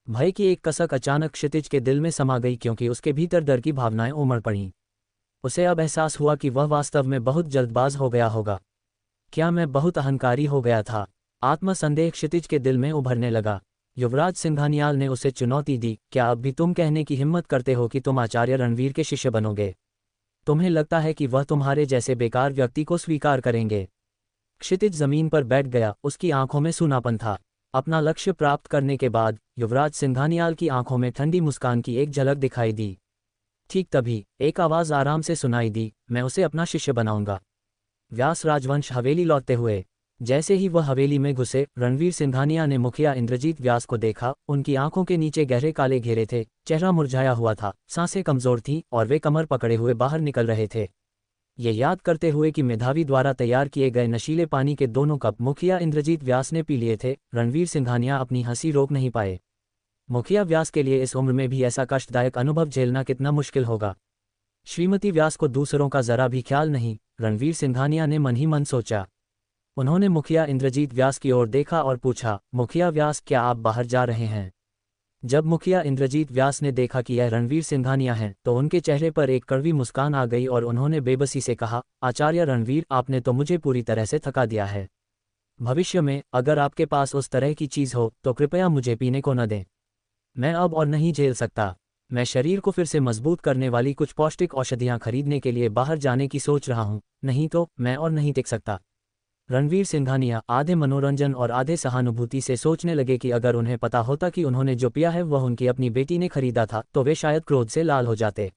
भय की एक कसक अचानक क्षितिज के दिल में समा गई, क्योंकि उसके भीतर डर की भावनाएं उमड़ पड़ीं। उसे अब एहसास हुआ कि वह वास्तव में बहुत जल्दबाज हो गया होगा। क्या मैं बहुत अहंकारी हो गया था? आत्मसंदेह क्षितिज के दिल में उभरने लगा। युवराज सिंघानियाल ने उसे चुनौती दी, क्या अब भी तुम कहने की हिम्मत करते हो कि तुम आचार्य रणवीर के शिष्य बनोगे? तुम्हें लगता है कि वह तुम्हारे जैसे बेकार व्यक्ति को स्वीकार करेंगे? क्षितिज जमीन पर बैठ गया, उसकी आंखों में सूनापन था। अपना लक्ष्य प्राप्त करने के बाद युवराज सिंघानियाल की आंखों में ठंडी मुस्कान की एक झलक दिखाई दी। ठीक तभी एक आवाज आराम से सुनाई दी, मैं उसे अपना शिष्य बनाऊंगा। व्यास राजवंश हवेली लौटते हुए। जैसे ही वह हवेली में घुसे, रणवीर सिंघानिया ने मुखिया इंद्रजीत व्यास को देखा। उनकी आंखों के नीचे गहरे काले घेरे थे, चेहरा मुरझाया हुआ था, सांसें कमजोर थीं और वे कमर पकड़े हुए बाहर निकल रहे थे। ये याद करते हुए कि मेधावी द्वारा तैयार किए गए नशीले पानी के दोनों कप मुखिया इंद्रजीत व्यास ने पी लिए थे, रणवीर सिंघानिया अपनी हंसी रोक नहीं पाए। मुखिया व्यास के लिए इस उम्र में भी ऐसा कष्टदायक अनुभव झेलना कितना मुश्किल होगा। श्रीमती व्यास को दूसरों का जरा भी ख्याल नहीं, रणवीर सिंघानिया ने मन ही मन सोचा। उन्होंने मुखिया इंद्रजीत व्यास की ओर देखा और पूछा, मुखिया व्यास, क्या आप बाहर जा रहे हैं? जब मुखिया इंद्रजीत व्यास ने देखा कि यह रणवीर सिंघानिया हैं, तो उनके चेहरे पर एक कड़वी मुस्कान आ गई और उन्होंने बेबसी से कहा, आचार्य रणवीर, आपने तो मुझे पूरी तरह से थका दिया है। भविष्य में अगर आपके पास उस तरह की चीज़ हो तो कृपया मुझे पीने को न दें। मैं अब और नहीं झेल सकता। मैं शरीर को फिर से मजबूत करने वाली कुछ पौष्टिक औषधियाँ खरीदने के लिए बाहर जाने की सोच रहा हूँ, नहीं तो मैं और नहीं टिक सकता। रणवीर सिंघानिया आधे मनोरंजन और आधे सहानुभूति से सोचने लगे कि अगर उन्हें पता होता कि उन्होंने जो पिया है वह उनकी अपनी बेटी ने खरीदा था तो वे शायद क्रोध से लाल हो जाते।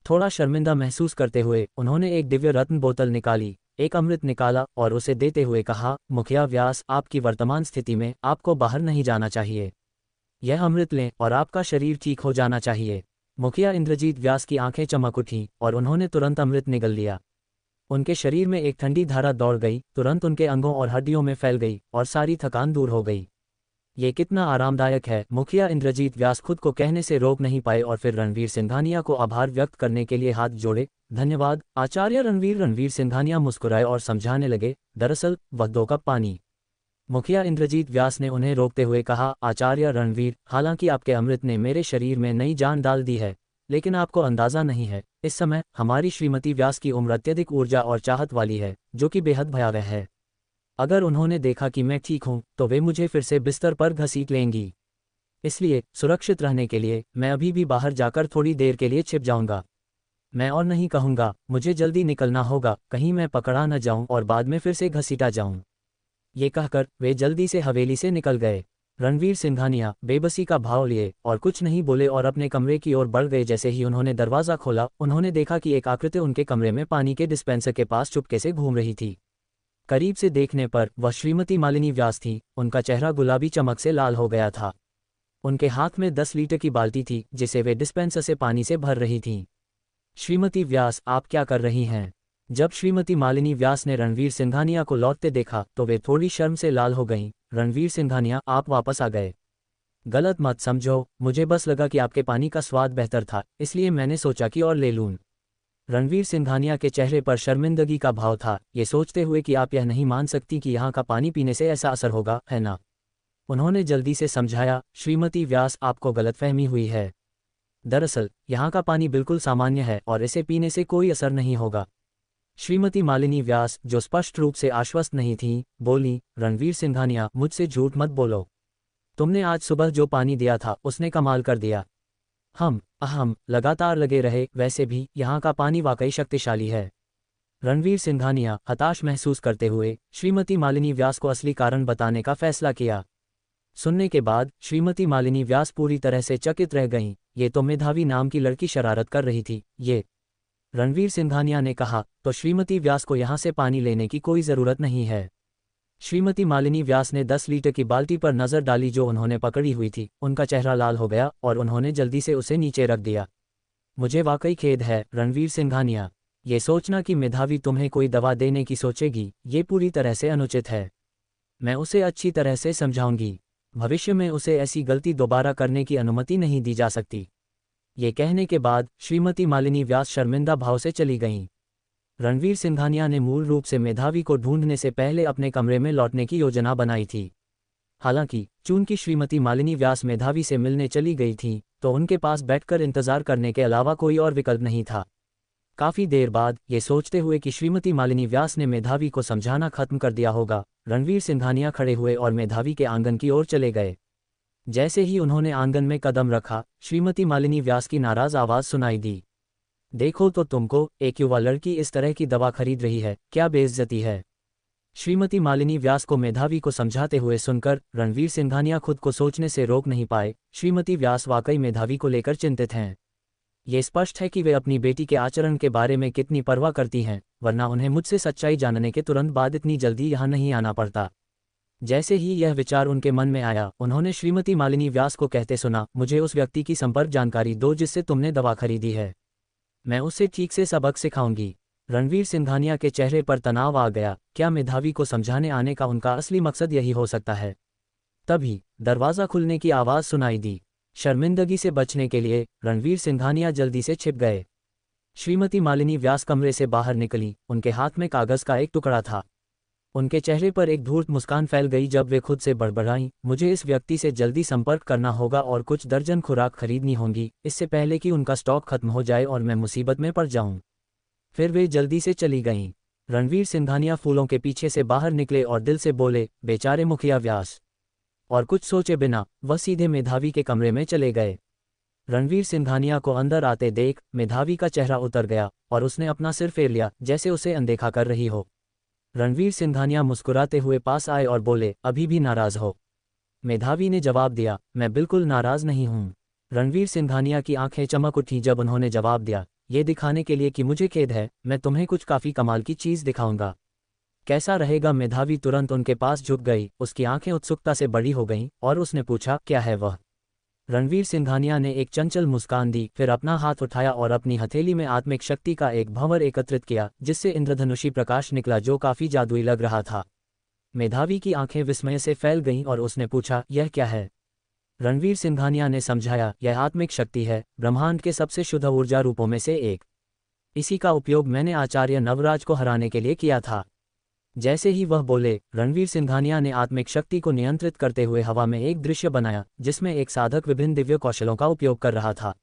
थोड़ा शर्मिंदा महसूस करते हुए उन्होंने एक दिव्य रत्न बोतल निकाली, एक अमृत निकाला और उसे देते हुए कहा, मुखिया व्यास, आपकी वर्तमान स्थिति में आपको बाहर नहीं जाना चाहिए। यह अमृत लें और आपका शरीर ठीक हो जाना चाहिए। मुखिया इंद्रजीत व्यास की आंखें चमक उठीं और उन्होंने तुरंत अमृत निगल लिया। उनके शरीर में एक ठंडी धारा दौड़ गई, तुरंत उनके अंगों और हड्डियों में फैल गई और सारी थकान दूर हो गई। ये कितना आरामदायक है, मुखिया इंद्रजीत व्यास खुद को कहने से रोक नहीं पाए और फिर रणवीर सिंघानिया को आभार व्यक्त करने के लिए हाथ जोड़े। धन्यवाद आचार्य रणवीर। रणवीर सिंघानिया मुस्कुराए और समझाने लगे, दरअसल वह 2 कप पानी। मुखिया इंद्रजीत व्यास ने उन्हें रोकते हुए कहा, आचार्य रणवीर, हालांकि आपके अमृत ने मेरे शरीर में नई जान डाल दी है, लेकिन आपको अंदाजा नहीं है, इस समय हमारी श्रीमती व्यास की उम्र अत्यधिक ऊर्जा और चाहत वाली है, जो कि बेहद भयावह है। अगर उन्होंने देखा कि मैं ठीक हूं तो वे मुझे फिर से बिस्तर पर घसीट लेंगी। इसलिए सुरक्षित रहने के लिए मैं अभी भी बाहर जाकर थोड़ी देर के लिए छिप जाऊंगा। मैं और नहीं कहूंगा, मुझे जल्दी निकलना होगा, कहीं मैं पकड़ा न जाऊं और बाद में फिर से घसीटा जाऊं। ये कहकर वे जल्दी से हवेली से निकल गए। रणवीर सिंघानिया बेबसी का भाव लिए और कुछ नहीं बोले और अपने कमरे की ओर बढ़ गए। जैसे ही उन्होंने दरवाज़ा खोला, उन्होंने देखा कि एक आकृति उनके कमरे में पानी के डिस्पेंसर के पास चुपके से घूम रही थी। करीब से देखने पर वह श्रीमती मालिनी व्यास थी। उनका चेहरा गुलाबी चमक से लाल हो गया था। उनके हाथ में 10 लीटर की बाल्टी थी जिसे वे डिस्पेंसर से पानी से भर रही थीं। श्रीमती व्यास, आप क्या कर रही हैं? जब श्रीमती मालिनी व्यास ने रणवीर सिंघानिया को लौटते देखा तो वे थोड़ी शर्म से लाल हो गईं। रणवीर सिंघानिया, आप वापस आ गए। गलत मत समझो, मुझे बस लगा कि आपके पानी का स्वाद बेहतर था, इसलिए मैंने सोचा कि और ले लूं। रणवीर सिंघानिया के चेहरे पर शर्मिंदगी का भाव था, ये सोचते हुए कि आप यह नहीं मान सकती कि यहाँ का पानी पीने से ऐसा असर होगा, है ना? उन्होंने जल्दी से समझाया, श्रीमती व्यास, आपको गलतफहमी हुई है। दरअसल यहाँ का पानी बिल्कुल सामान्य है और इसे पीने से कोई असर नहीं होगा। श्रीमती मालिनी व्यास, जो स्पष्ट रूप से आश्वस्त नहीं थीं, बोली, रणवीर सिंघानिया, मुझसे झूठ मत बोलो। तुमने आज सुबह जो पानी दिया था उसने कमाल कर दिया। हम लगातार लगे रहे, वैसे भी यहाँ का पानी वाकई शक्तिशाली है। रणवीर सिंघानिया, हताश महसूस करते हुए, श्रीमती मालिनी व्यास को असली कारण बताने का फैसला किया। सुनने के बाद श्रीमती मालिनी व्यास पूरी तरह से चकित रह गईं। ये तो मेधावी नाम की लड़की शरारत कर रही थी। ये रणवीर सिंघानिया ने कहा, तो श्रीमती व्यास को यहाँ से पानी लेने की कोई ज़रूरत नहीं है। श्रीमती मालिनी व्यास ने 10 लीटर की बाल्टी पर नज़र डाली जो उन्होंने पकड़ी हुई थी। उनका चेहरा लाल हो गया और उन्होंने जल्दी से उसे नीचे रख दिया। मुझे वाकई खेद है रणवीर सिंघानिया, ये सोचना कि मेधावी तुम्हें कोई दवा देने की सोचेगी, ये पूरी तरह से अनुचित है। मैं उसे अच्छी तरह से समझाऊंगी। भविष्य में उसे ऐसी गलती दोबारा करने की अनुमति नहीं दी जा सकती। ये कहने के बाद श्रीमती मालिनी व्यास शर्मिंदा भाव से चली गईं। रणवीर सिंघानिया ने मूल रूप से मेधावी को ढूंढने से पहले अपने कमरे में लौटने की योजना बनाई थी। हालांकि चूंकि श्रीमती मालिनी व्यास मेधावी से मिलने चली गई थीं, तो उनके पास बैठकर इंतजार करने के अलावा कोई और विकल्प नहीं था। काफी देर बाद, ये सोचते हुए कि श्रीमती मालिनी व्यास ने मेधावी को समझाना खत्म कर दिया होगा, रणवीर सिंघानिया खड़े हुए और मेधावी के आंगन की ओर चले गए। जैसे ही उन्होंने आंगन में कदम रखा, श्रीमती मालिनी व्यास की नाराज आवाज सुनाई दी। देखो तो तुमको, एक युवा लड़की इस तरह की दवा खरीद रही है, क्या बेइज्जती है। श्रीमती मालिनी व्यास को मेधावी को समझाते हुए सुनकर रणवीर सिंघानिया खुद को सोचने से रोक नहीं पाए। श्रीमती व्यास वाकई मेधावी को लेकर चिंतित हैं। ये स्पष्ट है कि वे अपनी बेटी के आचरण के बारे में कितनी परवाह करती हैं, वरना उन्हें मुझसे सच्चाई जानने के तुरंत बाद इतनी जल्दी यहाँ नहीं आना पड़ता। जैसे ही यह विचार उनके मन में आया, उन्होंने श्रीमती मालिनी व्यास को कहते सुना, मुझे उस व्यक्ति की संपर्क जानकारी दो जिससे तुमने दवा खरीदी है। मैं उसे ठीक से सबक सिखाऊंगी। रणवीर सिंघानिया के चेहरे पर तनाव आ गया। क्या मेधावी को समझाने आने का उनका असली मकसद यही हो सकता है? तभी दरवाज़ा खुलने की आवाज़ सुनाई दी। शर्मिंदगी से बचने के लिए रणवीर सिंघानिया जल्दी से छिप गए। श्रीमती मालिनी व्यास कमरे से बाहर निकली। उनके हाथ में कागज़ का एक टुकड़ा था। उनके चेहरे पर एक धूर्त मुस्कान फैल गई जब वे खुद से बड़बड़ाईं, मुझे इस व्यक्ति से जल्दी संपर्क करना होगा और कुछ दर्जन खुराक खरीदनी होंगी, इससे पहले कि उनका स्टॉक खत्म हो जाए और मैं मुसीबत में पड़ जाऊं। फिर वे जल्दी से चली गईं। रणवीर सिंघानिया फूलों के पीछे से बाहर निकले और दिल से बोले, बेचारे मुखिया व्यास। और कुछ सोचे बिना वह सीधे मेधावी के कमरे में चले गए। रणवीर सिंघानिया को अंदर आते देख मेधावी का चेहरा उतर गया और उसने अपना सिर फेर लिया जैसे उसे अनदेखा कर रही हो। रणवीर सिंघानिया मुस्कुराते हुए पास आए और बोले, अभी भी नाराज हो? मेधावी ने जवाब दिया, मैं बिल्कुल नाराज नहीं हूँ। रणवीर सिंघानिया की आंखें चमक उठीं जब उन्होंने जवाब दिया, ये दिखाने के लिए कि मुझे खेद है, मैं तुम्हें कुछ काफ़ी कमाल की चीज़ दिखाऊंगा। कैसा रहेगा? मेधावी तुरंत उनके पास झुक गई। उसकी आंखें उत्सुकता से बड़ी हो गईं और उसने पूछा, क्या है वह? रणवीर सिंघानिया ने एक चंचल मुस्कान दी, फिर अपना हाथ उठाया और अपनी हथेली में आत्मिक शक्ति का एक भंवर एकत्रित किया, जिससे इंद्रधनुषी प्रकाश निकला जो काफी जादुई लग रहा था। मेधावी की आंखें विस्मय से फैल गईं और उसने पूछा, यह क्या है? रणवीर सिंघानिया ने समझाया, यह आत्मिक शक्ति है, ब्रह्मांड के सबसे शुद्ध ऊर्जा रूपों में से एक। इसी का उपयोग मैंने आचार्य नवराज को हराने के लिए किया था। जैसे ही वह बोले, रणवीर सिंघानिया ने आत्मिक शक्ति को नियंत्रित करते हुए हवा में एक दृश्य बनाया जिसमें एक साधक विभिन्न दिव्य कौशलों का उपयोग कर रहा था।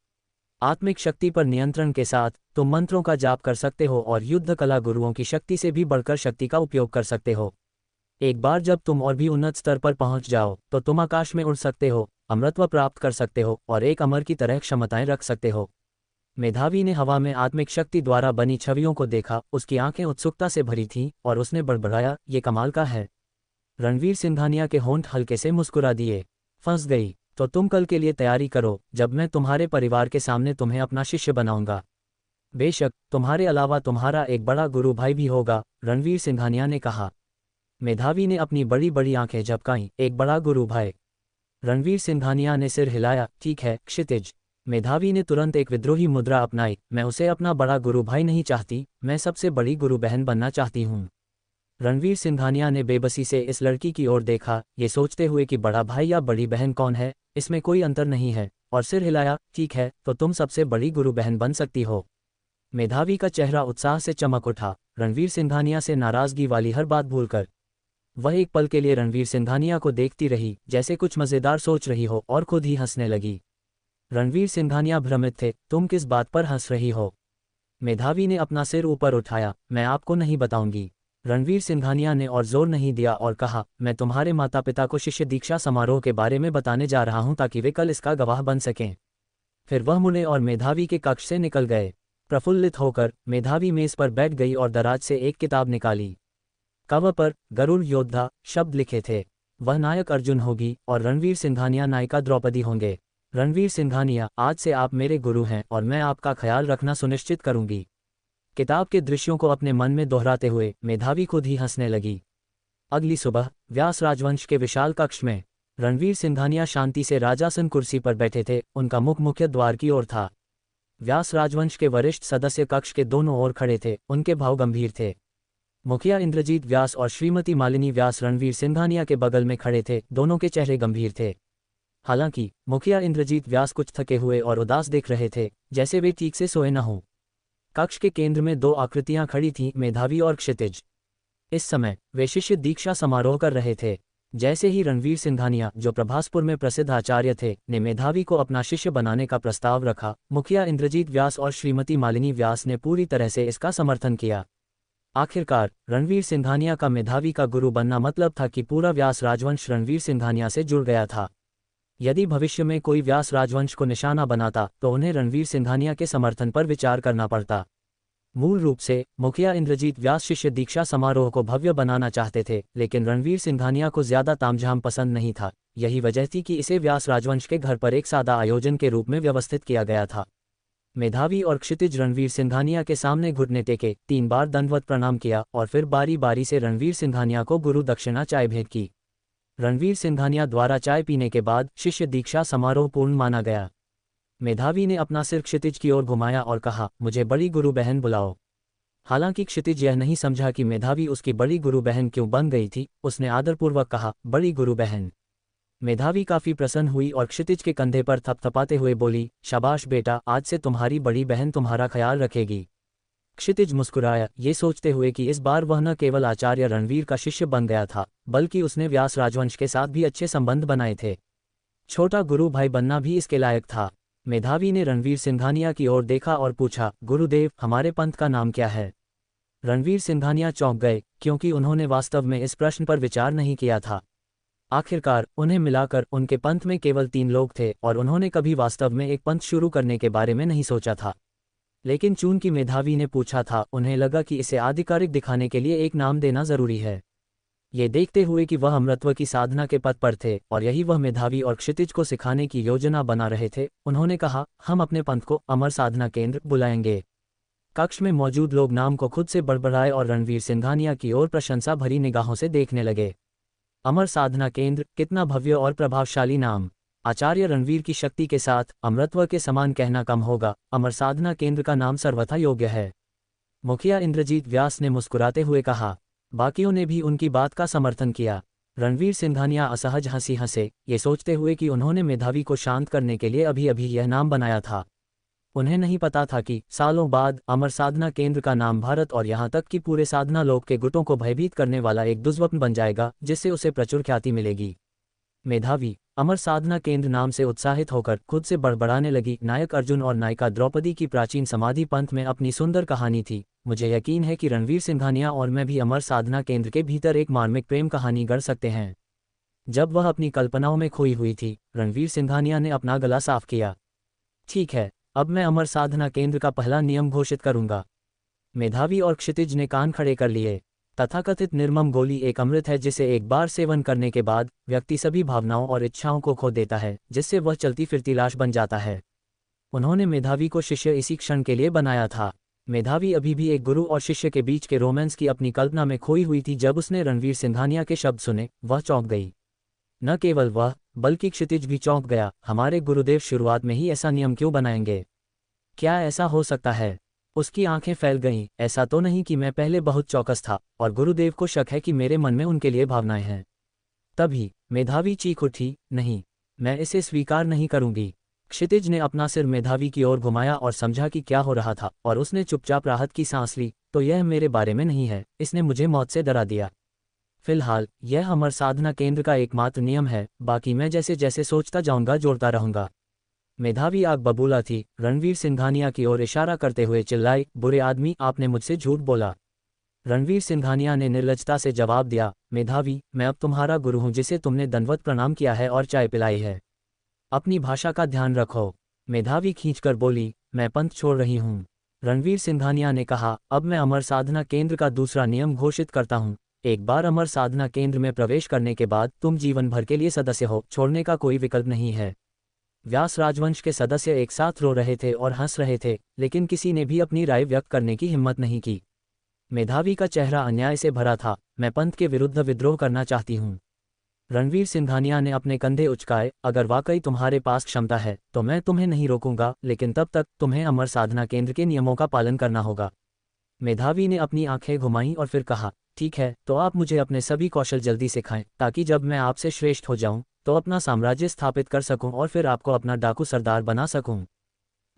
आत्मिक शक्ति पर नियंत्रण के साथ तुम मंत्रों का जाप कर सकते हो और युद्ध कला गुरुओं की शक्ति से भी बढ़कर शक्ति का उपयोग कर सकते हो। एक बार जब तुम और भी उन्नत स्तर पर पहुंच जाओ तो तुम आकाश में उड़ सकते हो, अमरत्व प्राप्त कर सकते हो और एक अमर की तरह क्षमताएं रख सकते हो। मेधावी ने हवा में आत्मिक शक्ति द्वारा बनी छवियों को देखा। उसकी आंखें उत्सुकता से भरी थीं और उसने बड़बड़ाया, ये कमाल का है। रणवीर सिंघानिया के होंठ हल्के से मुस्कुरा दिए। फंस गई? तो तुम कल के लिए तैयारी करो, जब मैं तुम्हारे परिवार के सामने तुम्हें अपना शिष्य बनाऊंगा। बेशक तुम्हारे अलावा तुम्हारा एक बड़ा गुरु भाई भी होगा, रणवीर सिंघानिया ने कहा। मेधावी ने अपनी बड़ी बड़ी आंखें झपकाईं। एक बड़ा गुरु भाई। रणवीर सिंघानिया ने सिर हिलाया। ठीक है क्षितिज। मेधावी ने तुरंत एक विद्रोही मुद्रा अपनाई। मैं उसे अपना बड़ा गुरु भाई नहीं चाहती, मैं सबसे बड़ी गुरु बहन बनना चाहती हूँ। रणवीर सिंघानिया ने बेबसी से इस लड़की की ओर देखा, ये सोचते हुए कि बड़ा भाई या बड़ी बहन कौन है, इसमें कोई अंतर नहीं है, और सिर हिलाया। ठीक है, तो तुम सबसे बड़ी गुरु बहन बन सकती हो। मेधावी का चेहरा उत्साह से चमक उठा, रणवीर सिंघानिया से नाराजगी वाली हर बात भूलकर। वह एक पल के लिए रणवीर सिंघानिया को देखती रही, जैसे कुछ मज़ेदार सोच रही हो, और खुद ही हंसने लगी। रणवीर सिंघानिया भ्रमित थे। तुम किस बात पर हंस रही हो? मेधावी ने अपना सिर ऊपर उठाया। मैं आपको नहीं बताऊंगी। रणवीर सिंघानिया ने और जोर नहीं दिया और कहा, मैं तुम्हारे माता पिता को शिष्य दीक्षा समारोह के बारे में बताने जा रहा हूं ताकि वे कल इसका गवाह बन सकें। फिर वह मुने और मेधावी के कक्ष से निकल गए। प्रफुल्लित होकर मेधावी मेज पर बैठ गई और दराज से एक किताब निकाली। कवर पर गरुड़ योद्धा शब्द लिखे थे। वह नायक अर्जुन होगी और रणवीर सिंघानिया नायिका द्रौपदी होंगे। रणवीर सिंघानिया, आज से आप मेरे गुरु हैं और मैं आपका ख्याल रखना सुनिश्चित करूंगी। किताब के दृश्यों को अपने मन में दोहराते हुए मेधावी खुद ही हंसने लगी। अगली सुबह व्यास राजवंश के विशाल कक्ष में रणवीर सिंघानिया शांति से राजासन कुर्सी पर बैठे थे। उनका मुख मुख्य द्वार की ओर था। व्यास राजवंश के वरिष्ठ सदस्य कक्ष के दोनों ओर खड़े थे। उनके भाव गंभीर थे। मुखिया इंद्रजीत व्यास और श्रीमती मालिनी व्यास रणवीर सिंघानिया के बगल में खड़े थे। दोनों के चेहरे गंभीर थे। हालांकि मुखिया इंद्रजीत व्यास कुछ थके हुए और उदास दिख रहे थे, जैसे वे ठीक से सोए न हों। कक्ष के केंद्र में दो आकृतियां खड़ी थीं, मेधावी और क्षितिज। इस समय वे शिष्य दीक्षा समारोह कर रहे थे। जैसे ही रणवीर सिंघानिया, जो प्रभासपुर में प्रसिद्ध आचार्य थे, ने मेधावी को अपना शिष्य बनाने का प्रस्ताव रखा, मुखिया इंद्रजीत व्यास और श्रीमती मालिनी व्यास ने पूरी तरह से इसका समर्थन किया। आखिरकार रणवीर सिंघानिया का मेधावी का गुरु बनना मतलब था कि पूरा व्यास राजवंश रणवीर सिंघानिया से जुड़ गया था। यदि भविष्य में कोई व्यास राजवंश को निशाना बनाता तो उन्हें रणवीर सिंघानिया के समर्थन पर विचार करना पड़ता। मूल रूप से मुखिया इंद्रजीत व्यास शिष्य दीक्षा समारोह को भव्य बनाना चाहते थे, लेकिन रणवीर सिंघानिया को ज्यादा तामझाम पसंद नहीं था। यही वजह थी कि इसे व्यास राजवंश के घर पर एक सादा आयोजन के रूप में व्यवस्थित किया गया था। मेधावी और क्षितिज रणवीर सिंघानिया के सामने घुटने टेके, 3 बार दंडवत प्रणाम किया और फिर बारी बारी से रणवीर सिंघानिया को गुरु दक्षिणा चाय भेंट की। रणवीर सिंघानिया द्वारा चाय पीने के बाद शिष्य दीक्षा समारोह पूर्ण माना गया। मेधावी ने अपना सिर क्षितिज की ओर घुमाया और कहा, मुझे बड़ी गुरु बहन बुलाओ। हालांकि क्षितिज यह नहीं समझा कि मेधावी उसकी बड़ी गुरु बहन क्यों बन गई थी। उसने आदरपूर्वक कहा, बड़ी गुरु बहन। मेधावी काफी प्रसन्न हुई और क्षितिज के कंधे पर थपथपाते हुए बोली, शाबाश बेटा, आज से तुम्हारी बड़ी बहन तुम्हारा ख्याल रखेगी। क्षितिज मुस्कुराया, ये सोचते हुए कि इस बार वह न केवल आचार्य रणवीर का शिष्य बन गया था, बल्कि उसने व्यास राजवंश के साथ भी अच्छे संबंध बनाए थे। छोटा गुरु भाई बनना भी इसके लायक था। मेधावी ने रणवीर सिंघानिया की ओर देखा और पूछा, गुरुदेव, हमारे पंथ का नाम क्या है? रणवीर सिंघानिया चौंक गए, क्योंकि उन्होंने वास्तव में इस प्रश्न पर विचार नहीं किया था। आखिरकार उन्हें मिलाकर उनके पंथ में केवल 3 लोग थे और उन्होंने कभी वास्तव में एक पंथ शुरू करने के बारे में नहीं सोचा था। लेकिन चूंकि मेधावी ने पूछा था, उन्हें लगा कि इसे आधिकारिक दिखाने के लिए एक नाम देना जरूरी है। ये देखते हुए कि वह अमरत्व की साधना के पथ पर थे और यही वह मेधावी और क्षितिज को सिखाने की योजना बना रहे थे, उन्होंने कहा, हम अपने पंथ को अमर साधना केंद्र बुलाएंगे। कक्ष में मौजूद लोग नाम को खुद से बड़बड़ाए और रणवीर सिंघानिया की ओर प्रशंसा भरी निगाहों से देखने लगे। अमर साधना केंद्र, कितना भव्य और प्रभावशाली नाम। आचार्य रणवीर की शक्ति के साथ अमरत्व के समान कहना कम होगा। अमर साधना केंद्र का नाम सर्वथा योग्य है। मुखिया इंद्रजीत व्यास ने मुस्कुराते हुए कहा। बाकियों ने भी उनकी बात का समर्थन किया। रणवीर सिंघानिया असहज हंसी हंसे, ये सोचते हुए कि उन्होंने मेधावी को शांत करने के लिए अभी अभी यह नाम बनाया था। उन्हें नहीं पता था कि सालों बाद अमर साधना केंद्र का नाम भारत और यहाँ तक कि पूरे साधना लोक के गुटों को भयभीत करने वाला एक दुष्स्वप्न बन जाएगा, जिससे उसे प्रचुर ख्याति मिलेगी। मेधावी अमर साधना केंद्र नाम से उत्साहित होकर खुद से बड़बड़ाने लगी। नायक अर्जुन और नायिका द्रौपदी की प्राचीन समाधि पंथ में अपनी सुंदर कहानी थी। मुझे यकीन है कि रणवीर सिंघानिया और मैं भी अमर साधना केंद्र के भीतर एक मार्मिक प्रेम कहानी गढ़ सकते हैं। जब वह अपनी कल्पनाओं में खोई हुई थी, रणवीर सिंघानिया ने अपना गला साफ किया। ठीक है, अब मैं अमर साधना केंद्र का पहला नियम घोषित करूंगा। मेधावी और क्षितिज ने कान खड़े कर लिए। तथाकथित निर्मम गोली एक अमृत है जिसे एक बार सेवन करने के बाद व्यक्ति सभी भावनाओं और इच्छाओं को खो देता है, जिससे वह चलती फिरती लाश बन जाता है। उन्होंने मेधावी को शिष्य इसी क्षण के लिए बनाया था। मेधावी अभी भी एक गुरु और शिष्य के बीच के रोमांस की अपनी कल्पना में खोई हुई थी। जब उसने रणवीर सिंघानिया के शब्द सुने, वह चौंक गई। न केवल वह, बल्कि क्षितिज भी चौंक गया। हमारे गुरुदेव शुरुआत में ही ऐसा नियम क्यों बनाएंगे? क्या ऐसा हो सकता है? उसकी आंखें फैल गईं। ऐसा तो नहीं कि मैं पहले बहुत चौकस था और गुरुदेव को शक है कि मेरे मन में उनके लिए भावनाएं हैं। तभी मेधावी चीख उठी, नहीं, मैं इसे स्वीकार नहीं करूंगी। क्षितिज ने अपना सिर मेधावी की ओर घुमाया और समझा कि क्या हो रहा था, और उसने चुपचाप राहत की सांस ली। तो यह मेरे बारे में नहीं है, इसने मुझे मौत से डरा दिया। फिलहाल यह अमर साधना केंद्र का एकमात्र नियम है, बाकी मैं जैसे जैसे सोचता जाऊंगा जोड़ता रहूंगा। मेधावी आग बबूला थी। रणवीर सिंघानिया की ओर इशारा करते हुए चिल्लाई, बुरे आदमी, आपने मुझसे झूठ बोला। रणवीर सिंघानिया ने निर्लजता से जवाब दिया, मेधावी, मैं अब तुम्हारा गुरु हूं जिसे तुमने दंडवत प्रणाम किया है और चाय पिलाई है। अपनी भाषा का ध्यान रखो। मेधावी खींचकर बोली, मैं पंथ छोड़ रही हूं। रणवीर सिंघानिया ने कहा, अब मैं अमर साधना केंद्र का दूसरा नियम घोषित करता हूं। एक बार अमर साधना केंद्र में प्रवेश करने के बाद तुम जीवन भर के लिए सदस्य हो, छोड़ने का कोई विकल्प नहीं है। व्यास राजवंश के सदस्य एक साथ रो रहे थे और हंस रहे थे, लेकिन किसी ने भी अपनी राय व्यक्त करने की हिम्मत नहीं की। मेधावी का चेहरा अन्याय से भरा था। मैं पंथ के विरुद्ध विद्रोह करना चाहती हूँ। रणवीर सिंघानिया ने अपने कंधे उचकाए, अगर वाकई तुम्हारे पास क्षमता है तो मैं तुम्हें नहीं रोकूंगा, लेकिन तब तक तुम्हें अमर साधना केंद्र के नियमों का पालन करना होगा। मेधावी ने अपनी आंखें घुमाईं और फिर कहा, ठीक है, तो आप मुझे अपने सभी कौशल जल्दी सिखाएं, ताकि जब मैं आपसे श्रेष्ठ हो जाऊं तो अपना साम्राज्य स्थापित कर सकूं और फिर आपको अपना डाकू सरदार बना सकूं।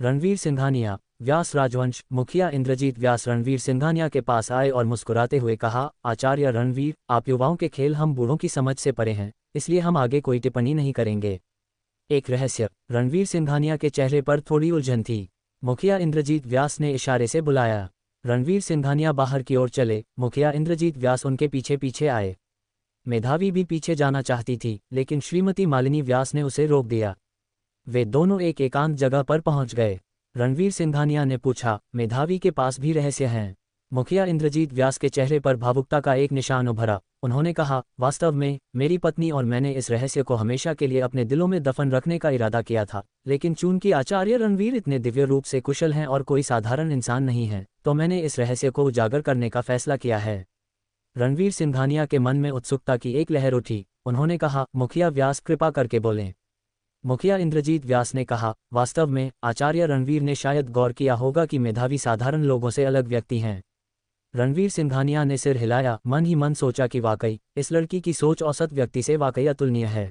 रणवीर सिंघानिया। व्यास राजवंश मुखिया इंद्रजीत व्यास रणवीर सिंघानिया के पास आए और मुस्कुराते हुए कहा, आचार्य रणवीर, आप युवाओं के खेल हम बूढ़ों की समझ से परे हैं, इसलिए हम आगे कोई टिप्पणी नहीं करेंगे। एक रहस्य। रणवीर सिंघानिया के चेहरे पर थोड़ी उलझन थी। मुखिया इंद्रजीत व्यास ने इशारे से बुलाया। रणवीर सिंघानिया बाहर की ओर चले। मुखिया इंद्रजीत व्यास उनके पीछे पीछे आए। मेधावी भी पीछे जाना चाहती थी, लेकिन श्रीमती मालिनी व्यास ने उसे रोक दिया। वे दोनों एक एकांत जगह पर पहुंच गए। रणवीर सिंघानिया ने पूछा, मेधावी के पास भी रहस्य हैं? मुखिया इंद्रजीत व्यास के चेहरे पर भावुकता का एक निशान उभरा। उन्होंने कहा, वास्तव में मेरी पत्नी और मैंने इस रहस्य को हमेशा के लिए अपने दिलों में दफन रखने का इरादा किया था, लेकिन चूंकि आचार्य रणवीर इतने दिव्य रूप से कुशल हैं और कोई साधारण इंसान नहीं है, तो मैंने इस रहस्य को उजागर करने का फैसला किया है। रणवीर सिंघानिया के मन में उत्सुकता की एक लहर उठी। उन्होंने कहा, मुखिया व्यास, कृपा करके बोलें। मुखिया इंद्रजीत व्यास ने कहा, वास्तव में आचार्य रणवीर ने शायद गौर किया होगा कि मेधावी साधारण लोगों से अलग व्यक्ति हैं। रणवीर सिंघानिया ने सिर हिलाया, मन ही मन सोचा कि वाकई इस लड़की की सोच औसत व्यक्ति से वाकई अतुलनीय है।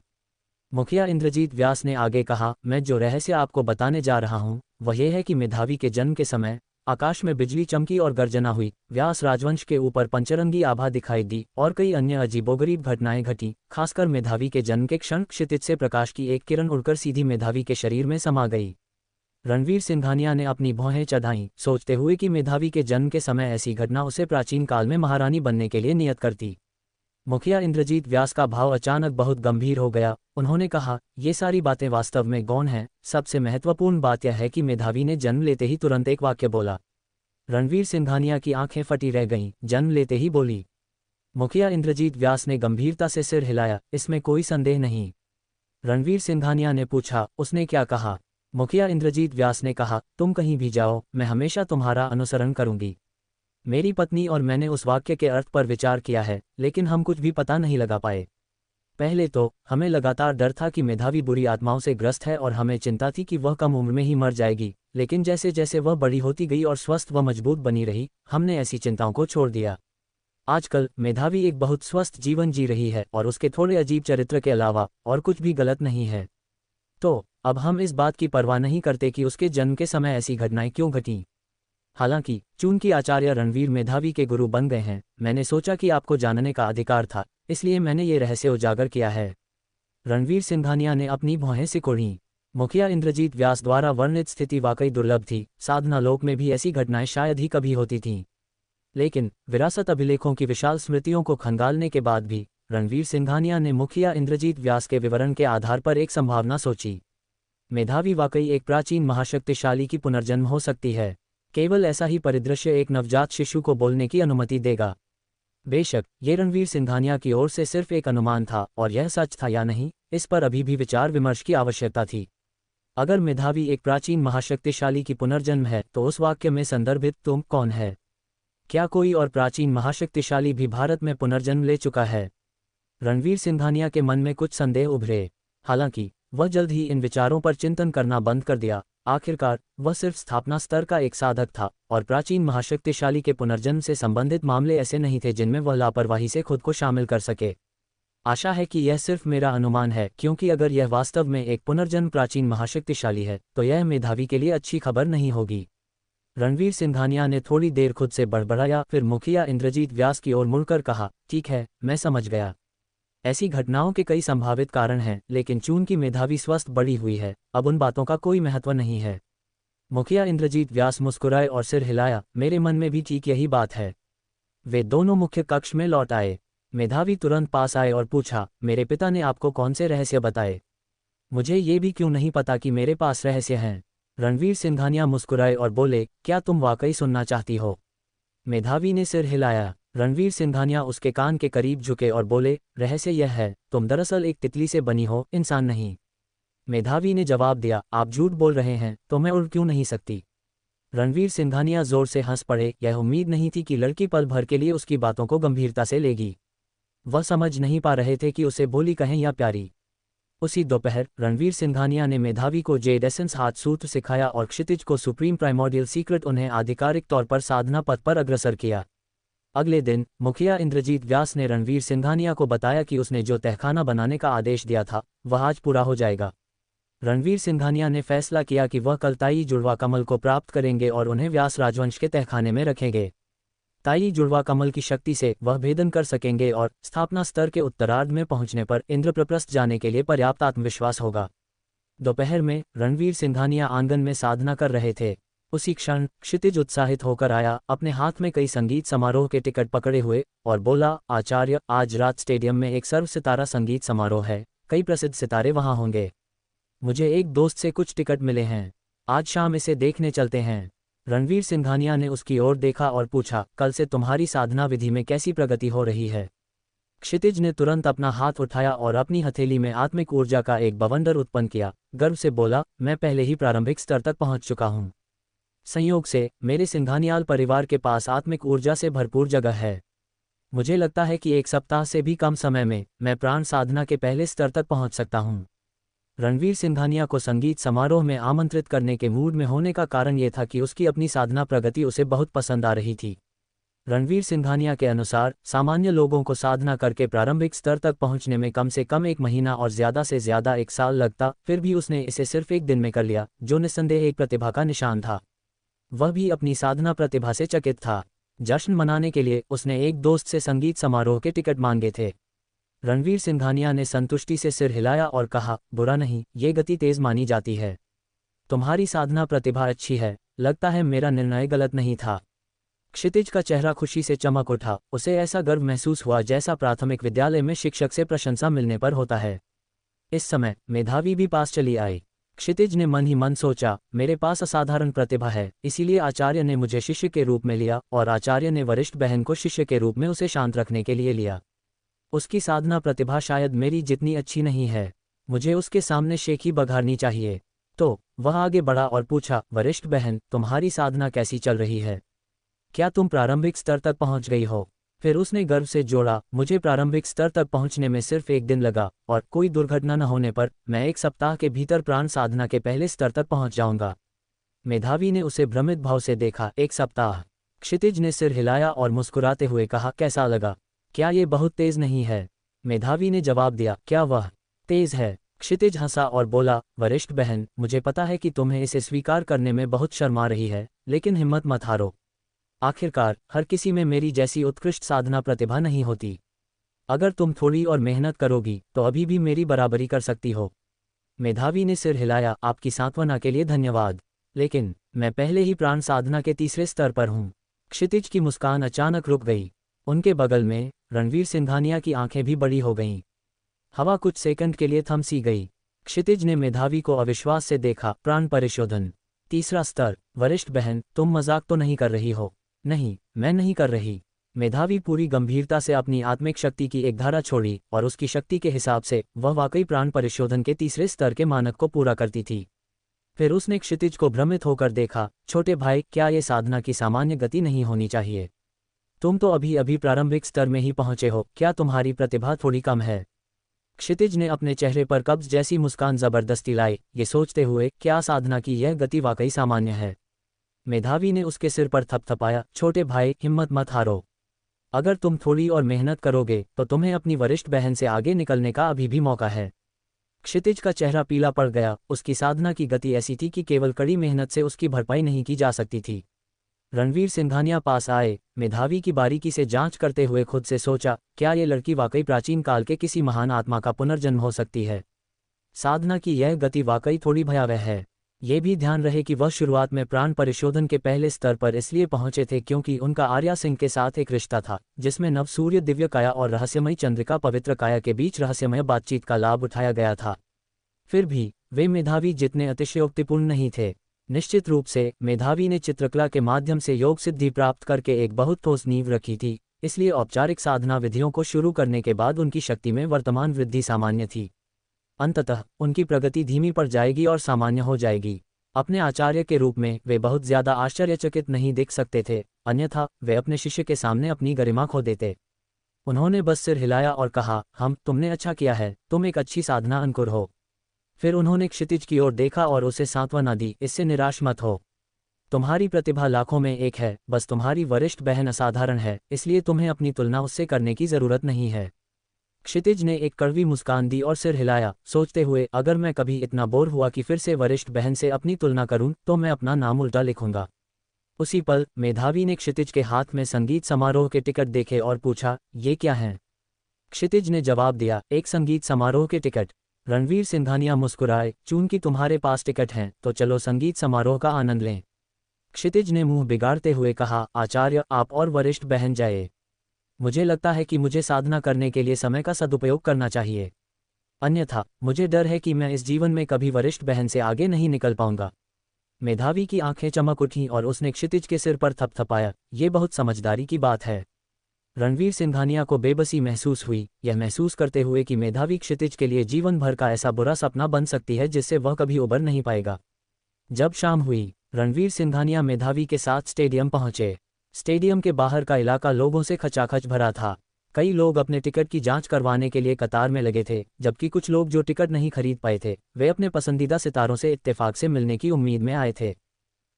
मुखिया इंद्रजीत व्यास ने आगे कहा, मैं जो रहस्य आपको बताने जा रहा हूँ वह यह है कि मेधावी के जन्म के समय आकाश में बिजली चमकी और गर्जना हुई, व्यास राजवंश के ऊपर पंचरंगी आभा दिखाई दी और कई अन्य अजीबोगरीब घटनाएं घटी। खासकर मेधावी के जन्म के क्षण क्षितिज से प्रकाश की एक किरण उड़कर सीधी मेधावी के शरीर में समा गई। रणवीर सिंघानिया ने अपनी भौहें चढ़ाईं, सोचते हुए कि मेधावी के जन्म के समय ऐसी घटना उसे प्राचीन काल में महारानी बनने के लिए नियत करती। मुखिया इंद्रजीत व्यास का भाव अचानक बहुत गंभीर हो गया। उन्होंने कहा, ये सारी बातें वास्तव में गौण हैं। सबसे महत्वपूर्ण बात यह है कि मेधावी ने जन्म लेते ही तुरंत एक वाक्य बोला। रणवीर सिंघानिया की आंखें फटी रह गईं। जन्म लेते ही बोली? मुखिया इंद्रजीत व्यास ने गंभीरता से सिर हिलाया, इसमें कोई संदेह नहीं। रणवीर सिंघानिया ने पूछा, उसने क्या कहा? मुखिया इंद्रजीत व्यास ने कहा, तुम कहीं भी जाओ, मैं हमेशा तुम्हारा अनुसरण करूंगी। मेरी पत्नी और मैंने उस वाक्य के अर्थ पर विचार किया है, लेकिन हम कुछ भी पता नहीं लगा पाए। पहले तो हमें लगातार डर था कि मेधावी बुरी आत्माओं से ग्रस्त है और हमें चिंता थी कि वह कम उम्र में ही मर जाएगी, लेकिन जैसे जैसे वह बड़ी होती गई और स्वस्थ व मजबूत बनी रही, हमने ऐसी चिंताओं को छोड़ दिया। आजकल मेधावी एक बहुत स्वस्थ जीवन जी रही है और उसके थोड़े अजीब चरित्र के अलावा और कुछ भी गलत नहीं है। तो अब हम इस बात की परवाह नहीं करते कि उसके जन्म के समय ऐसी घटनाएं क्यों घटीं। हालांकि चूंकि आचार्य रणवीर मेधावी के गुरु बन गए हैं, मैंने सोचा कि आपको जानने का अधिकार था, इसलिए मैंने ये रहस्य उजागर किया है। रणवीर सिंघानिया ने अपनी भौहें सिकोड़ीं। मुखिया इंद्रजीत व्यास द्वारा वर्णित स्थिति वाकई दुर्लभ थी। साधना लोक में भी ऐसी घटनाएं शायद ही कभी होती थीं, लेकिन विरासत अभिलेखों की विशाल स्मृतियों को खंगालने के बाद भी रणवीर सिंघानिया ने मुखिया इंद्रजीत व्यास के विवरण के आधार पर एक संभावना सोची। मेधावी वाकई एक प्राचीन महाशक्तिशाली की पुनर्जन्म हो सकती है। केवल ऐसा ही परिदृश्य एक नवजात शिशु को बोलने की अनुमति देगा। बेशक ये रणवीर सिंघानिया की ओर से सिर्फ एक अनुमान था, और यह सच था या नहीं, इस पर अभी भी विचार विमर्श की आवश्यकता थी। अगर मेधावी एक प्राचीन महाशक्तिशाली की पुनर्जन्म है तो उस वाक्य में संदर्भित तुम कौन है? क्या कोई और प्राचीन महाशक्तिशाली भी भारत में पुनर्जन्म ले चुका है? रणवीर सिंघानिया के मन में कुछ संदेह उभरे। हालांकि वह जल्द ही इन विचारों पर चिंतन करना बंद कर दिया। आखिरकार वह सिर्फ स्थापना स्तर का एक साधक था और प्राचीन महाशक्तिशाली के पुनर्जन्म से संबंधित मामले ऐसे नहीं थे जिनमें वह लापरवाही से खुद को शामिल कर सके। आशा है कि यह सिर्फ मेरा अनुमान है, क्योंकि अगर यह वास्तव में एक पुनर्जन्म प्राचीन महाशक्तिशाली है तो यह मेधावी के लिए अच्छी खबर नहीं होगी। रणवीर सिंघानिया ने थोड़ी देर खुद से बड़बड़ाया, फिर मुखिया इंद्रजीत व्यास की ओर मुड़कर कहा, ठीक है, मैं समझ गया। ऐसी घटनाओं के कई संभावित कारण हैं, लेकिन चूंकि मेधावी स्वस्थ बड़ी हुई है, अब उन बातों का कोई महत्व नहीं है। मुखिया इंद्रजीत व्यास मुस्कुराए और सिर हिलाया, मेरे मन में भी ठीक यही बात है। वे दोनों मुख्य कक्ष में लौट आए। मेधावी तुरंत पास आए और पूछा, मेरे पिता ने आपको कौन से रहस्य बताए? मुझे ये भी क्यों नहीं पता कि मेरे पास रहस्य हैं? रणवीर सिंघानिया मुस्कुराए और बोले, क्या तुम वाकई सुनना चाहती हो? मेधावी ने सिर हिलाया। रणवीर सिंघानिया उसके कान के करीब झुके और बोले, रहस्य यह है, तुम दरअसल एक तितली से बनी हो, इंसान नहीं। मेधावी ने जवाब दिया, आप झूठ बोल रहे हैं, तो मैं उड़ क्यों नहीं सकती? रणवीर सिंघानिया जोर से हंस पड़े। यह उम्मीद नहीं थी कि लड़की पल भर के लिए उसकी बातों को गंभीरता से लेगी। वह समझ नहीं पा रहे थे कि उसे भोली कहें या प्यारी। उसी दोपहर रणवीर सिंघानिया ने मेधावी को जेड एसेंस हाथ सूत्र सिखाया और क्षितिज को सुप्रीम प्राइमोर्डियल सीक्रेट उन्हें आधिकारिक तौर पर साधना पथ पर अग्रसर किया। अगले दिन मुखिया इंद्रजीत व्यास ने रणवीर सिंघानिया को बताया कि उसने जो तहखाना बनाने का आदेश दिया था वह आज पूरा हो जाएगा। रणवीर सिंघानिया ने फैसला किया कि वह कल ताई जुड़वा कमल को प्राप्त करेंगे और उन्हें व्यास राजवंश के तहखाने में रखेंगे। ताई जुड़वा कमल की शक्ति से वह भेदन कर सकेंगे और स्थापना स्तर के उत्तरार्ध में पहुंचने पर इंद्रप्रस्थ जाने के लिए पर्याप्त आत्मविश्वास होगा। दोपहर में रणवीर सिंघानिया आंगन में साधना कर रहे थे। उसी क्षण क्षितिज उत्साहित होकर आया, अपने हाथ में कई संगीत समारोह के टिकट पकड़े हुए, और बोला, आचार्य, आज रात स्टेडियम में एक सर्व सितारा संगीत समारोह है, कई प्रसिद्ध सितारे वहां होंगे। मुझे एक दोस्त से कुछ टिकट मिले हैं, आज शाम इसे देखने चलते हैं। रणवीर सिंघानिया ने उसकी ओर देखा और पूछा, कल से तुम्हारी साधना विधि में कैसी प्रगति हो रही है? क्षितिज ने तुरंत अपना हाथ उठाया और अपनी हथेली में आत्मिक ऊर्जा का एक बवंडर उत्पन्न किया। गर्व से बोला, मैं पहले ही प्रारंभिक स्तर तक पहुंच चुका हूं। संयोग से मेरे सिंघानियाल परिवार के पास आत्मिक ऊर्जा से भरपूर जगह है। मुझे लगता है कि एक सप्ताह से भी कम समय में मैं प्राण साधना के पहले स्तर तक पहुंच सकता हूं। रणवीर सिंघानिया को संगीत समारोह में आमंत्रित करने के मूड में होने का कारण यह था कि उसकी अपनी साधना प्रगति उसे बहुत पसंद आ रही थी। रणवीर सिंघानिया के अनुसार सामान्य लोगों को साधना करके प्रारंभिक स्तर तक पहुंचने में कम से कम 1 महीना और ज्यादा से ज्यादा 1 साल लगता, फिर भी उसने इसे सिर्फ 1 दिन में कर लिया, जो निस्संदेह एक प्रतिभा का निशान था। वह भी अपनी साधना प्रतिभा से चकित था। जश्न मनाने के लिए उसने एक दोस्त से संगीत समारोह के टिकट मांगे थे। रणवीर सिंघानिया ने संतुष्टि से सिर हिलाया और कहा, बुरा नहीं, ये गति तेज मानी जाती है। तुम्हारी साधना प्रतिभा अच्छी है, लगता है मेरा निर्णय गलत नहीं था। क्षितिज का चेहरा खुशी से चमक उठा, उसे ऐसा गर्व महसूस हुआ जैसा प्राथमिक विद्यालय में शिक्षक से प्रशंसा मिलने पर होता है। इस समय मेधावी भी पास चली आई। क्षितिज ने मन ही मन सोचा, मेरे पास असाधारण प्रतिभा है, इसीलिए आचार्य ने मुझे शिष्य के रूप में लिया और आचार्य ने वरिष्ठ बहन को शिष्य के रूप में उसे शांत रखने के लिए लिया। उसकी साधना प्रतिभा शायद मेरी जितनी अच्छी नहीं है, मुझे उसके सामने शेखी बघारनी चाहिए। तो वह आगे बढ़ा और पूछा, वरिष्ठ बहन, तुम्हारी साधना कैसी चल रही है? क्या तुम प्रारंभिक स्तर तक पहुंच गई हो? फिर उसने गर्व से जोड़ा, मुझे प्रारंभिक स्तर तक पहुंचने में सिर्फ 1 दिन लगा और कोई दुर्घटना न होने पर मैं 1 सप्ताह के भीतर प्राण साधना के पहले स्तर तक पहुंच जाऊंगा। मेधावी ने उसे भ्रमित भाव से देखा। 1 सप्ताह? क्षितिज ने सिर हिलाया और मुस्कुराते हुए कहा, कैसा लगा? क्या ये बहुत तेज नहीं है? मेधावी ने जवाब दिया, क्या वह तेज है? क्षितिज हंसा और बोला, वरिष्ठ बहन, मुझे पता है कि तुम्हें इसे स्वीकार करने में बहुत शर्म आ रही है, लेकिन हिम्मत मत हारो। आखिरकार हर किसी में मेरी जैसी उत्कृष्ट साधना प्रतिभा नहीं होती। अगर तुम थोड़ी और मेहनत करोगी तो अभी भी मेरी बराबरी कर सकती हो। मेधावी ने सिर हिलाया, आपकी सांत्वना के लिए धन्यवाद, लेकिन मैं पहले ही प्राण साधना के 3रे स्तर पर हूँ। क्षितिज की मुस्कान अचानक रुक गई। उनके बगल में रणवीर सिंघानिया की आंखें भी बड़ी हो गईं। हवा कुछ सेकंड के लिए थम सी गई। क्षितिज ने मेधावी को अविश्वास से देखा। प्राण परिशोधन 3रा स्तर? वरिष्ठ बहन, तुम मजाक तो नहीं कर रही हो? नहीं, मैं नहीं कर रही। मेधावी पूरी गंभीरता से अपनी आत्मिक शक्ति की एक धारा छोड़ी और उसकी शक्ति के हिसाब से वह वाकई प्राण परिशोधन के 3रे स्तर के मानक को पूरा करती थी। फिर उसने क्षितिज को भ्रमित होकर देखा। छोटे भाई, क्या ये साधना की सामान्य गति नहीं होनी चाहिए? तुम तो अभी अभी प्रारंभिक स्तर में ही पहुंचे हो, क्या तुम्हारी प्रतिभा थोड़ी कम है? क्षितिज ने अपने चेहरे पर कब्ज जैसी मुस्कान जबरदस्ती लाई, ये सोचते हुए क्या साधना की यह गति वाकई सामान्य है। मेधावी ने उसके सिर पर थपथपाया। छोटे भाई, हिम्मत मत हारो। अगर तुम थोड़ी और मेहनत करोगे तो तुम्हें अपनी वरिष्ठ बहन से आगे निकलने का अभी भी मौका है। क्षितिज का चेहरा पीला पड़ गया। उसकी साधना की गति ऐसी थी कि केवल कड़ी मेहनत से उसकी भरपाई नहीं की जा सकती थी। रणवीर सिंघानिया पास आए। मेधावी की बारीकी से जांच करते हुए खुद से सोचा, क्या ये लड़की वाकई प्राचीन काल के किसी महान आत्मा का पुनर्जन्म हो सकती है? साधना की यह गति वाकई थोड़ी भयावह है। ये भी ध्यान रहे कि वह शुरुआत में प्राण परिशोधन के पहले स्तर पर इसलिए पहुंचे थे क्योंकि उनका आर्या सिंह के साथ एक रिश्ता था, जिसमें नव सूर्य दिव्य काया और रहस्यमयी चंद्रिका पवित्र काया के बीच रहस्यमय बातचीत का लाभ उठाया गया था। फिर भी वे मेधावी जितने अतिशयोक्तिपूर्ण नहीं थे। निश्चित रूप से मेधावी ने चित्रकला के माध्यम से योग सिद्धि प्राप्त करके एक बहुत ठोस नींव रखी थी, इसलिए औपचारिक साधना विधियों को शुरू करने के बाद उनकी शक्ति में वर्तमान वृद्धि सामान्य थी। अंततः उनकी प्रगति धीमी पड़ जाएगी और सामान्य हो जाएगी। अपने आचार्य के रूप में वे बहुत ज्यादा आश्चर्यचकित नहीं दिख सकते थे, अन्यथा वे अपने शिष्य के सामने अपनी गरिमा खो देते। उन्होंने बस सिर हिलाया और कहा, तुमने अच्छा किया है, तुम एक अच्छी साधना अंकुर हो। फिर उन्होंने क्षितिज की ओर देखा और उसे सांत्वना दी, इससे निराश मत हो। तुम्हारी प्रतिभा लाखों में एक है, बस तुम्हारी वरिष्ठ बहन असाधारण है, इसलिए तुम्हें अपनी तुलना उससे करने की जरूरत नहीं है। क्षितिज ने एक कड़वी मुस्कान दी और सिर हिलाया, सोचते हुए, अगर मैं कभी इतना बोर हुआ कि फिर से वरिष्ठ बहन से अपनी तुलना करूं तो मैं अपना नाम उल्टा लिखूंगा। उसी पल मेधावी ने क्षितिज के हाथ में संगीत समारोह के टिकट देखे और पूछा, ये क्या हैं? क्षितिज ने जवाब दिया, एक संगीत समारोह के टिकट। रणवीर सिंघानिया मुस्कुराए, चूंकि तुम्हारे पास टिकट हैं तो चलो संगीत समारोह का आनंद लें। क्षितिज ने मुंह बिगाड़ते हुए कहा, आचार्य, आप और वरिष्ठ बहन जाए। मुझे लगता है कि मुझे साधना करने के लिए समय का सदुपयोग करना चाहिए, अन्यथा मुझे डर है कि मैं इस जीवन में कभी वरिष्ठ बहन से आगे नहीं निकल पाऊंगा। मेधावी की आंखें चमक उठीं और उसने क्षितिज के सिर पर थपथपाया, ये बहुत समझदारी की बात है। रणवीर सिंघानिया को बेबसी महसूस हुई, यह महसूस करते हुए कि मेधावी क्षितिज के लिए जीवन भर का ऐसा बुरा सपना बन सकती है जिससे वह कभी उबर नहीं पाएगा। जब शाम हुई, रणवीर सिंघानिया मेधावी के साथ स्टेडियम पहुंचे। स्टेडियम के बाहर का इलाका लोगों से खचाखच भरा था। कई लोग अपने टिकट की जांच करवाने के लिए कतार में लगे थे, जबकि कुछ लोग जो टिकट नहीं खरीद पाए थे वे अपने पसंदीदा सितारों से इत्तेफाक से मिलने की उम्मीद में आए थे।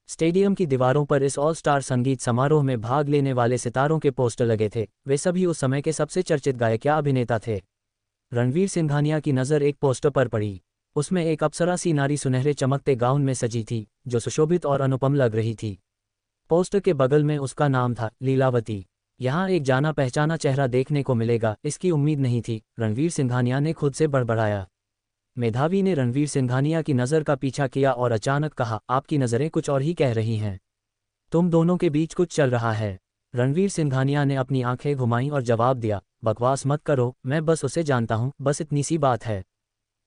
स्टेडियम की दीवारों पर इस ऑल स्टार संगीत समारोह में भाग लेने वाले सितारों के पोस्टर लगे थे। वे सभी उस समय के सबसे चर्चित गायक या अभिनेता थे। रणवीर सिंघानिया की नज़र एक पोस्टर पर पड़ी। उसमें एक अप्सरा सी नारी सुनहरे चमकते गाउन में सजी थी, जो सुशोभित और अनुपम लग रही थी। पोस्टर के बगल में उसका नाम था, लीलावती। यहाँ एक जाना पहचाना चेहरा देखने को मिलेगा, इसकी उम्मीद नहीं थी, रणवीर सिंघानिया ने खुद से बड़बड़ाया। मेधावी ने रणवीर सिंघानिया की नज़र का पीछा किया और अचानक कहा, आपकी नज़रें कुछ और ही कह रही हैं। तुम दोनों के बीच कुछ चल रहा है। रणवीर सिंघानिया ने अपनी आंखें घुमाईं और जवाब दिया, बकवास मत करो, मैं बस उसे जानता हूँ, बस इतनी सी बात है।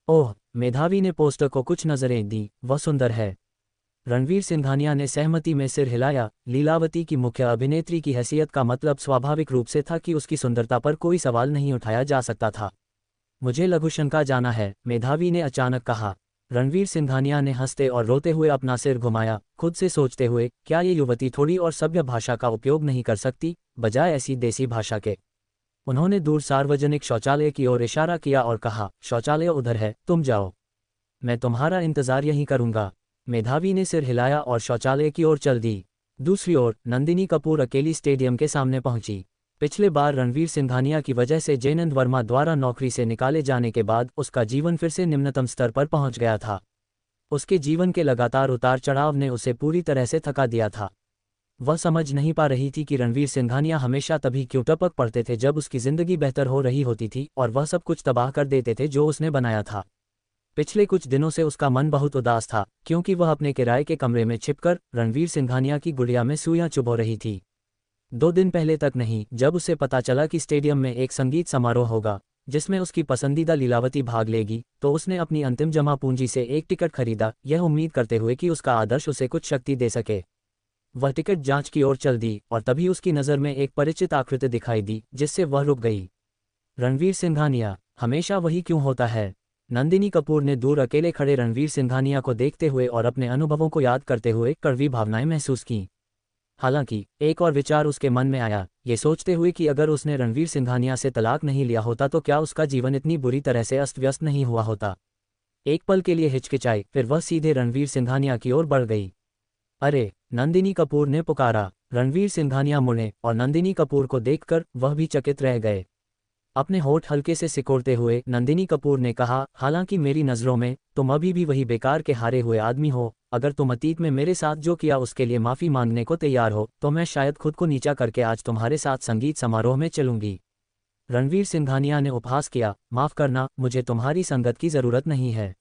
ओह, मेधावी ने पोस्टर को कुछ नज़रें दी, वह सुंदर है। रणवीर सिंघानिया ने सहमति में सिर हिलाया। लीलावती की मुख्य अभिनेत्री की हैसियत का मतलब स्वाभाविक रूप से था कि उसकी सुंदरता पर कोई सवाल नहीं उठाया जा सकता था। मुझे लघुशंका जाना है, मेधावी ने अचानक कहा। रणवीर सिंघानिया ने हंसते और रोते हुए अपना सिर घुमाया, खुद से सोचते हुए, क्या ये युवती थोड़ी और सभ्य भाषा का उपयोग नहीं कर सकती, बजाय ऐसी देसी भाषा के। उन्होंने दूर सार्वजनिक शौचालय की ओर इशारा किया और कहा, शौचालय उधर है, तुम जाओ, मैं तुम्हारा इंतजार यहीं करूंगा। मेधावी ने सिर हिलाया और शौचालय की ओर चल दी। दूसरी ओर नंदिनी कपूर अकेली स्टेडियम के सामने पहुंची। पिछले बार रणवीर सिंघानिया की वजह से जयनंद वर्मा द्वारा नौकरी से निकाले जाने के बाद उसका जीवन फिर से निम्नतम स्तर पर पहुंच गया था। उसके जीवन के लगातार उतार चढ़ाव ने उसे पूरी तरह से थका दिया था। वह समझ नहीं पा रही थी कि रणवीर सिंघानिया हमेशा तभी क्यों टपक पड़ते थे जब उसकी जिंदगी बेहतर हो रही होती थी और वह सब कुछ तबाह कर देते थे जो उसने बनाया था। पिछले कुछ दिनों से उसका मन बहुत उदास था, क्योंकि वह अपने किराए के कमरे में छिपकर रणवीर सिंघानिया की गुड़िया में सुइयां चुभो रही थी। 2 दिन पहले तक नहीं, जब उसे पता चला कि स्टेडियम में एक संगीत समारोह होगा जिसमें उसकी पसंदीदा लीलावती भाग लेगी, तो उसने अपनी अंतिम जमा पूंजी से एक टिकट खरीदा, यह उम्मीद करते हुए कि उसका आदर्श उसे कुछ शक्ति दे सके। वह टिकट जांच की ओर चल दी और तभी उसकी नज़र में एक परिचित आकृति दिखाई दी, जिससे वह रुक गई। रणवीर सिंघानिया, हमेशा वही क्यों होता है? नंदिनी कपूर ने दूर अकेले खड़े रणवीर सिंघानिया को देखते हुए और अपने अनुभवों को याद करते हुए कड़वी भावनाएं महसूस की। हालांकि एक और विचार उसके मन में आया, ये सोचते हुए कि अगर उसने रणवीर सिंघानिया से तलाक नहीं लिया होता तो क्या उसका जीवन इतनी बुरी तरह से अस्त व्यस्त नहीं हुआ होता। एक पल के लिए हिचकिचाई, फिर वह सीधे रणवीर सिंघानिया की ओर बढ़ गई। अरे, नंदिनी कपूर ने पुकारा। रणवीर सिंघानिया मुड़े और नंदिनी कपूर को देखकर वह भी चकित रह गए। अपने होठ हल्के से सिकोड़ते हुए नंदिनी कपूर ने कहा, हालांकि मेरी नज़रों में तुम अभी भी वही बेकार के हारे हुए आदमी हो। अगर तुम अतीत में मेरे साथ जो किया उसके लिए माफ़ी मांगने को तैयार हो तो मैं शायद खुद को नीचा करके आज तुम्हारे साथ संगीत समारोह में चलूंगी। रणवीर सिंघानिया ने उपहास किया, माफ़ करना, मुझे तुम्हारी संगत की ज़रूरत नहीं है।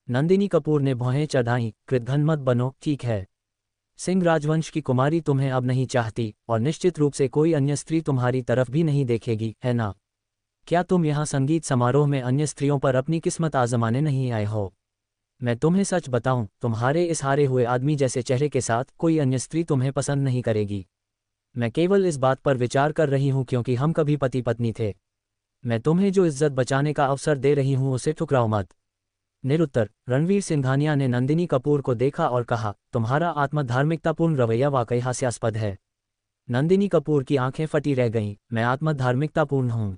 नंदिनी कपूर ने भौहें चढ़ाईं, कृतघ्न मत बनो, ठीक है। सिंह राजवंश की कुमारी तुम्हें अब नहीं चाहती और निश्चित रूप से कोई अन्य स्त्री तुम्हारी तरफ भी नहीं देखेगी, है ना? क्या तुम यहाँ संगीत समारोह में अन्य स्त्रियों पर अपनी किस्मत आजमाने नहीं आए हो? मैं तुम्हें सच बताऊं, तुम्हारे इस हारे हुए आदमी जैसे चेहरे के साथ कोई अन्य स्त्री तुम्हें पसंद नहीं करेगी। मैं केवल इस बात पर विचार कर रही हूं क्योंकि हम कभी पति पत्नी थे। मैं तुम्हें जो इज्जत बचाने का अवसर दे रही हूं उसे ठुकराओ मत। निरुत्तर रणवीर सिंघानिया ने नंदिनी कपूर को देखा और कहा, तुम्हारा आत्मधार्मिकतापूर्ण रवैया वाकई हास्यास्पद है। नंदिनी कपूर की आंखें फटी रह गईं। मैं आत्मधार्मिकतापूर्ण हूं?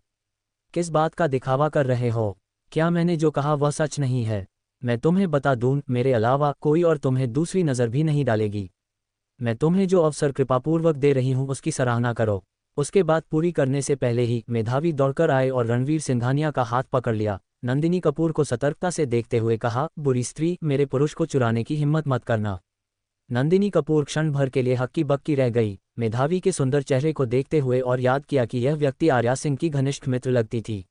किस बात का दिखावा कर रहे हो? क्या मैंने जो कहा वह सच नहीं है? मैं तुम्हें बता दूं, मेरे अलावा कोई और तुम्हें दूसरी नज़र भी नहीं डालेगी। मैं तुम्हें जो अवसर कृपापूर्वक दे रही हूं उसकी सराहना करो। उसके बाद पूरी करने से पहले ही मेधावी दौड़कर आए और रणवीर सिंघानिया का हाथ पकड़ लिया। नंदिनी कपूर को सतर्कता से देखते हुए कहा, बुरी स्त्री, मेरे पुरुष को चुराने की हिम्मत मत करना। नंदिनी कपूर क्षण भर के लिए हक्की बक्की रह गई, मेधावी के सुंदर चेहरे को देखते हुए, और याद किया कि यह व्यक्ति आर्या सिंह की घनिष्ठ मित्र लगती थी।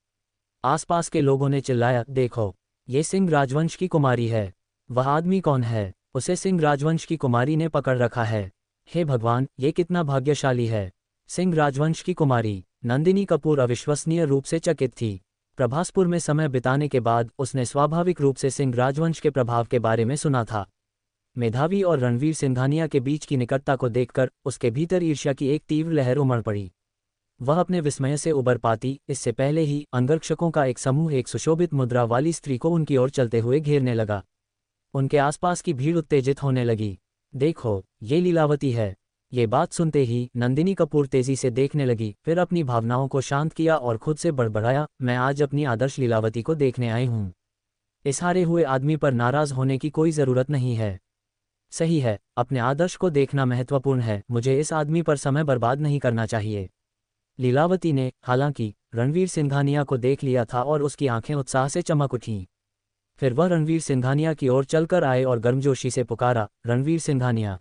आसपास के लोगों ने चिल्लाया, देखो, ये सिंह राजवंश की कुमारी है। वह आदमी कौन है? उसे सिंह राजवंश की कुमारी ने पकड़ रखा है। हे भगवान, ये कितना भाग्यशाली है। सिंह राजवंश की कुमारी। नंदिनी कपूर अविश्वसनीय रूप से चकित थी। प्रभासपुर में समय बिताने के बाद उसने स्वाभाविक रूप से सिंह राजवंश के प्रभाव के बारे में सुना था। मेधावी और रणवीर सिंघानिया के बीच की निकटता को देखकर उसके भीतर ईर्ष्या की एक तीव्र लहर उमड़ पड़ी। वह अपने विस्मय से उबर पाती इससे पहले ही अंगरक्षकों का एक समूह एक सुशोभित मुद्रा वाली स्त्री को उनकी ओर चलते हुए घेरने लगा। उनके आसपास की भीड़ उत्तेजित होने लगी। देखो, ये लीलावती है। ये बात सुनते ही नंदिनी कपूर तेजी से देखने लगी, फिर अपनी भावनाओं को शांत किया और खुद से बड़बड़ाया, मैं आज अपनी आदर्श लीलावती को देखने आई हूँ। इस हारे हुए आदमी पर नाराज होने की कोई ज़रूरत नहीं है। सही है, अपने आदर्श को देखना महत्वपूर्ण है। मुझे इस आदमी पर समय बर्बाद नहीं करना चाहिए। लीलावती ने हालांकि रणवीर सिंघानिया को देख लिया था और उसकी आंखें उत्साह से चमक उठीं। फिर वह रणवीर सिंघानिया की ओर चलकर आए और गर्मजोशी से पुकारा, रणवीर सिंघानिया।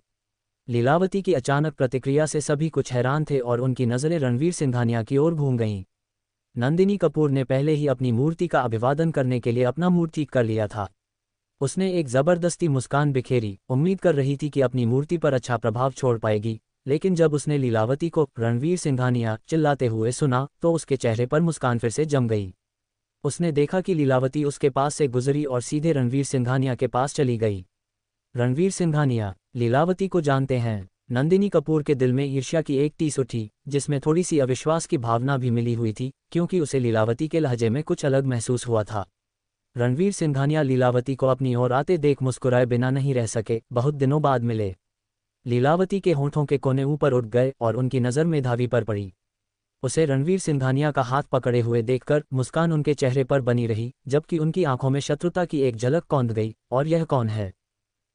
लीलावती की अचानक प्रतिक्रिया से सभी कुछ हैरान थे और उनकी नज़रें रणवीर सिंघानिया की ओर घूम गईं। नंदिनी कपूर ने पहले ही अपनी मूर्ति का अभिवादन करने के लिए अपना मुंह ठीक कर लिया था। उसने एक ज़बरदस्ती मुस्कान बिखेरी, उम्मीद कर रही थी कि अपनी मूर्ति पर अच्छा प्रभाव छोड़ पाएगी, लेकिन जब उसने लीलावती को रणवीर सिंघानिया चिल्लाते हुए सुना तो उसके चेहरे पर मुस्कान फिर से जम गई। उसने देखा कि लीलावती उसके पास से गुजरी और सीधे रणवीर सिंघानिया के पास चली गई। रणवीर सिंघानिया लीलावती को जानते हैं। नंदिनी कपूर के दिल में ईर्ष्या की एक टीस उठी, जिसमें थोड़ी सी अविश्वास की भावना भी मिली हुई थी, क्योंकि उसे लीलावती के लहजे में कुछ अलग महसूस हुआ था। रणवीर सिंघानिया लीलावती को अपनी ओर आते देख मुस्कुराए बिना नहीं रह सके। बहुत दिनों बाद मिले। लीलावती के होठों के कोने ऊपर उठ गए और उनकी नज़र मेधावी पर पड़ी। उसे रणवीर सिंघानिया का हाथ पकड़े हुए देखकर मुस्कान उनके चेहरे पर बनी रही, जबकि उनकी आंखों में शत्रुता की एक झलक कौंध गई। और यह कौन है?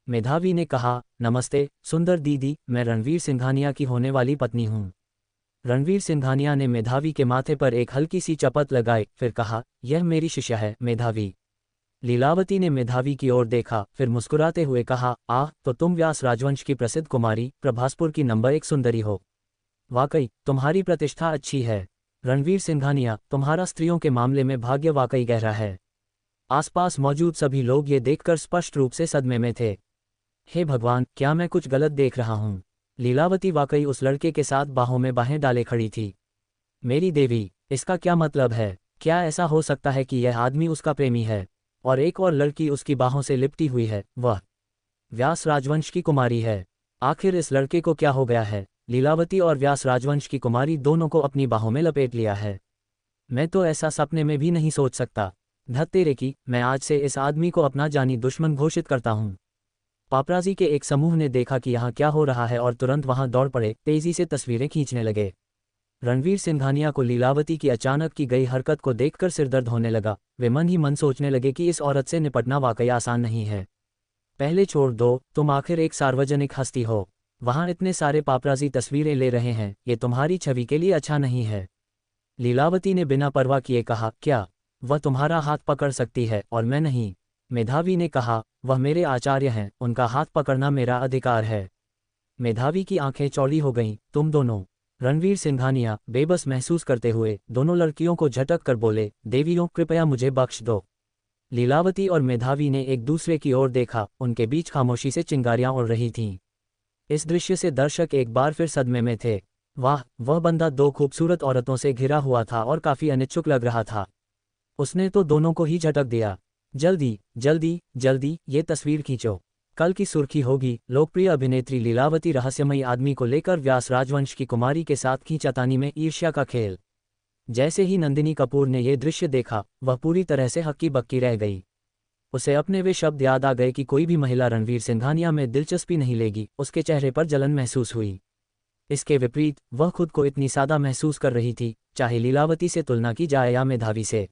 मेधावी ने कहा, नमस्ते सुंदर दीदी, मैं रणवीर सिंघानिया की होने वाली पत्नी हूँ। रणवीर सिंघानिया ने मेधावी के माथे पर एक हल्की सी चपत लगाई, फिर कहा, यह मेरी शिष्या है मेधावी। लीलावती ने मेधावी की ओर देखा, फिर मुस्कुराते हुए कहा, तो तुम व्यास राजवंश की प्रसिद्ध कुमारी, प्रभासपुर की नंबर 1 सुंदरी हो। वाकई तुम्हारी प्रतिष्ठा अच्छी है। रणवीर सिंघानिया, तुम्हारा स्त्रियों के मामले में भाग्य वाकई गहरा है। आसपास मौजूद सभी लोग ये देखकर स्पष्ट रूप से सदमे में थे। हे भगवान, क्या मैं कुछ गलत देख रहा हूँ? लीलावती वाकई उस लड़के के साथ बाहों में बाहें डाले खड़ी थी। मेरी देवी, इसका क्या मतलब है? क्या ऐसा हो सकता है कि यह आदमी उसका प्रेमी है और एक और लड़की उसकी बाहों से लिपटी हुई है? वह व्यास राजवंश की कुमारी है। आखिर इस लड़के को क्या हो गया है? लीलावती और व्यास राजवंश की कुमारी दोनों को अपनी बाहों में लपेट लिया है। मैं तो ऐसा सपने में भी नहीं सोच सकता। धत तेरे की, मैं आज से इस आदमी को अपना जानी दुश्मन घोषित करता हूँ। पापराजी के एक समूह ने देखा कि यहाँ क्या हो रहा है और तुरंत वहां दौड़ पड़े, तेजी से तस्वीरें खींचने लगे। रणवीर सिंघानिया को लीलावती की अचानक की गई हरकत को देखकर सिरदर्द होने लगा। वे मन ही मन सोचने लगे कि इस औरत से निपटना वाकई आसान नहीं है। पहले छोड़ दो, तुम आखिर एक सार्वजनिक हस्ती हो। वहां इतने सारे पापराजी तस्वीरें ले रहे हैं, ये तुम्हारी छवि के लिए अच्छा नहीं है। लीलावती ने बिना परवाह किए कहा, क्या वह तुम्हारा हाथ पकड़ सकती है और मैं नहीं? मेधावी ने कहा, वह मेरे आचार्य हैं, उनका हाथ पकड़ना मेरा अधिकार है। मेधावी की आंखें चौड़ी हो गईं। तुम दोनों? रणवीर सिंघानिया बेबस महसूस करते हुए दोनों लड़कियों को झटक कर बोले, देवियों कृपया मुझे बख्श दो। लीलावती और मेधावी ने एक दूसरे की ओर देखा, उनके बीच खामोशी से चिंगारियां उड़ रही थीं। इस दृश्य से दर्शक एक बार फिर सदमे में थे। वाह, वह बंदा दो खूबसूरत औरतों से घिरा हुआ था और काफी अनिच्छुक लग रहा था। उसने तो दोनों को ही झटक दिया। जल्दी जल्दी जल्दी ये तस्वीर खींचो, कल की सुर्खी होगी। लोकप्रिय अभिनेत्री लीलावती रहस्यमयी आदमी को लेकर व्यास राजवंश की कुमारी के साथ खींचातानी में ईर्ष्या का खेल। जैसे ही नंदिनी कपूर ने यह दृश्य देखा, वह पूरी तरह से हक्की बक्की रह गई। उसे अपने वे शब्द याद आ गए कि कोई भी महिला रणवीर सिंघानिया में दिलचस्पी नहीं लेगी। उसके चेहरे पर जलन महसूस हुई। इसके विपरीत वह खुद को इतनी सादा महसूस कर रही थी, चाहे लीलावती से तुलना की जाए या मेधावी से।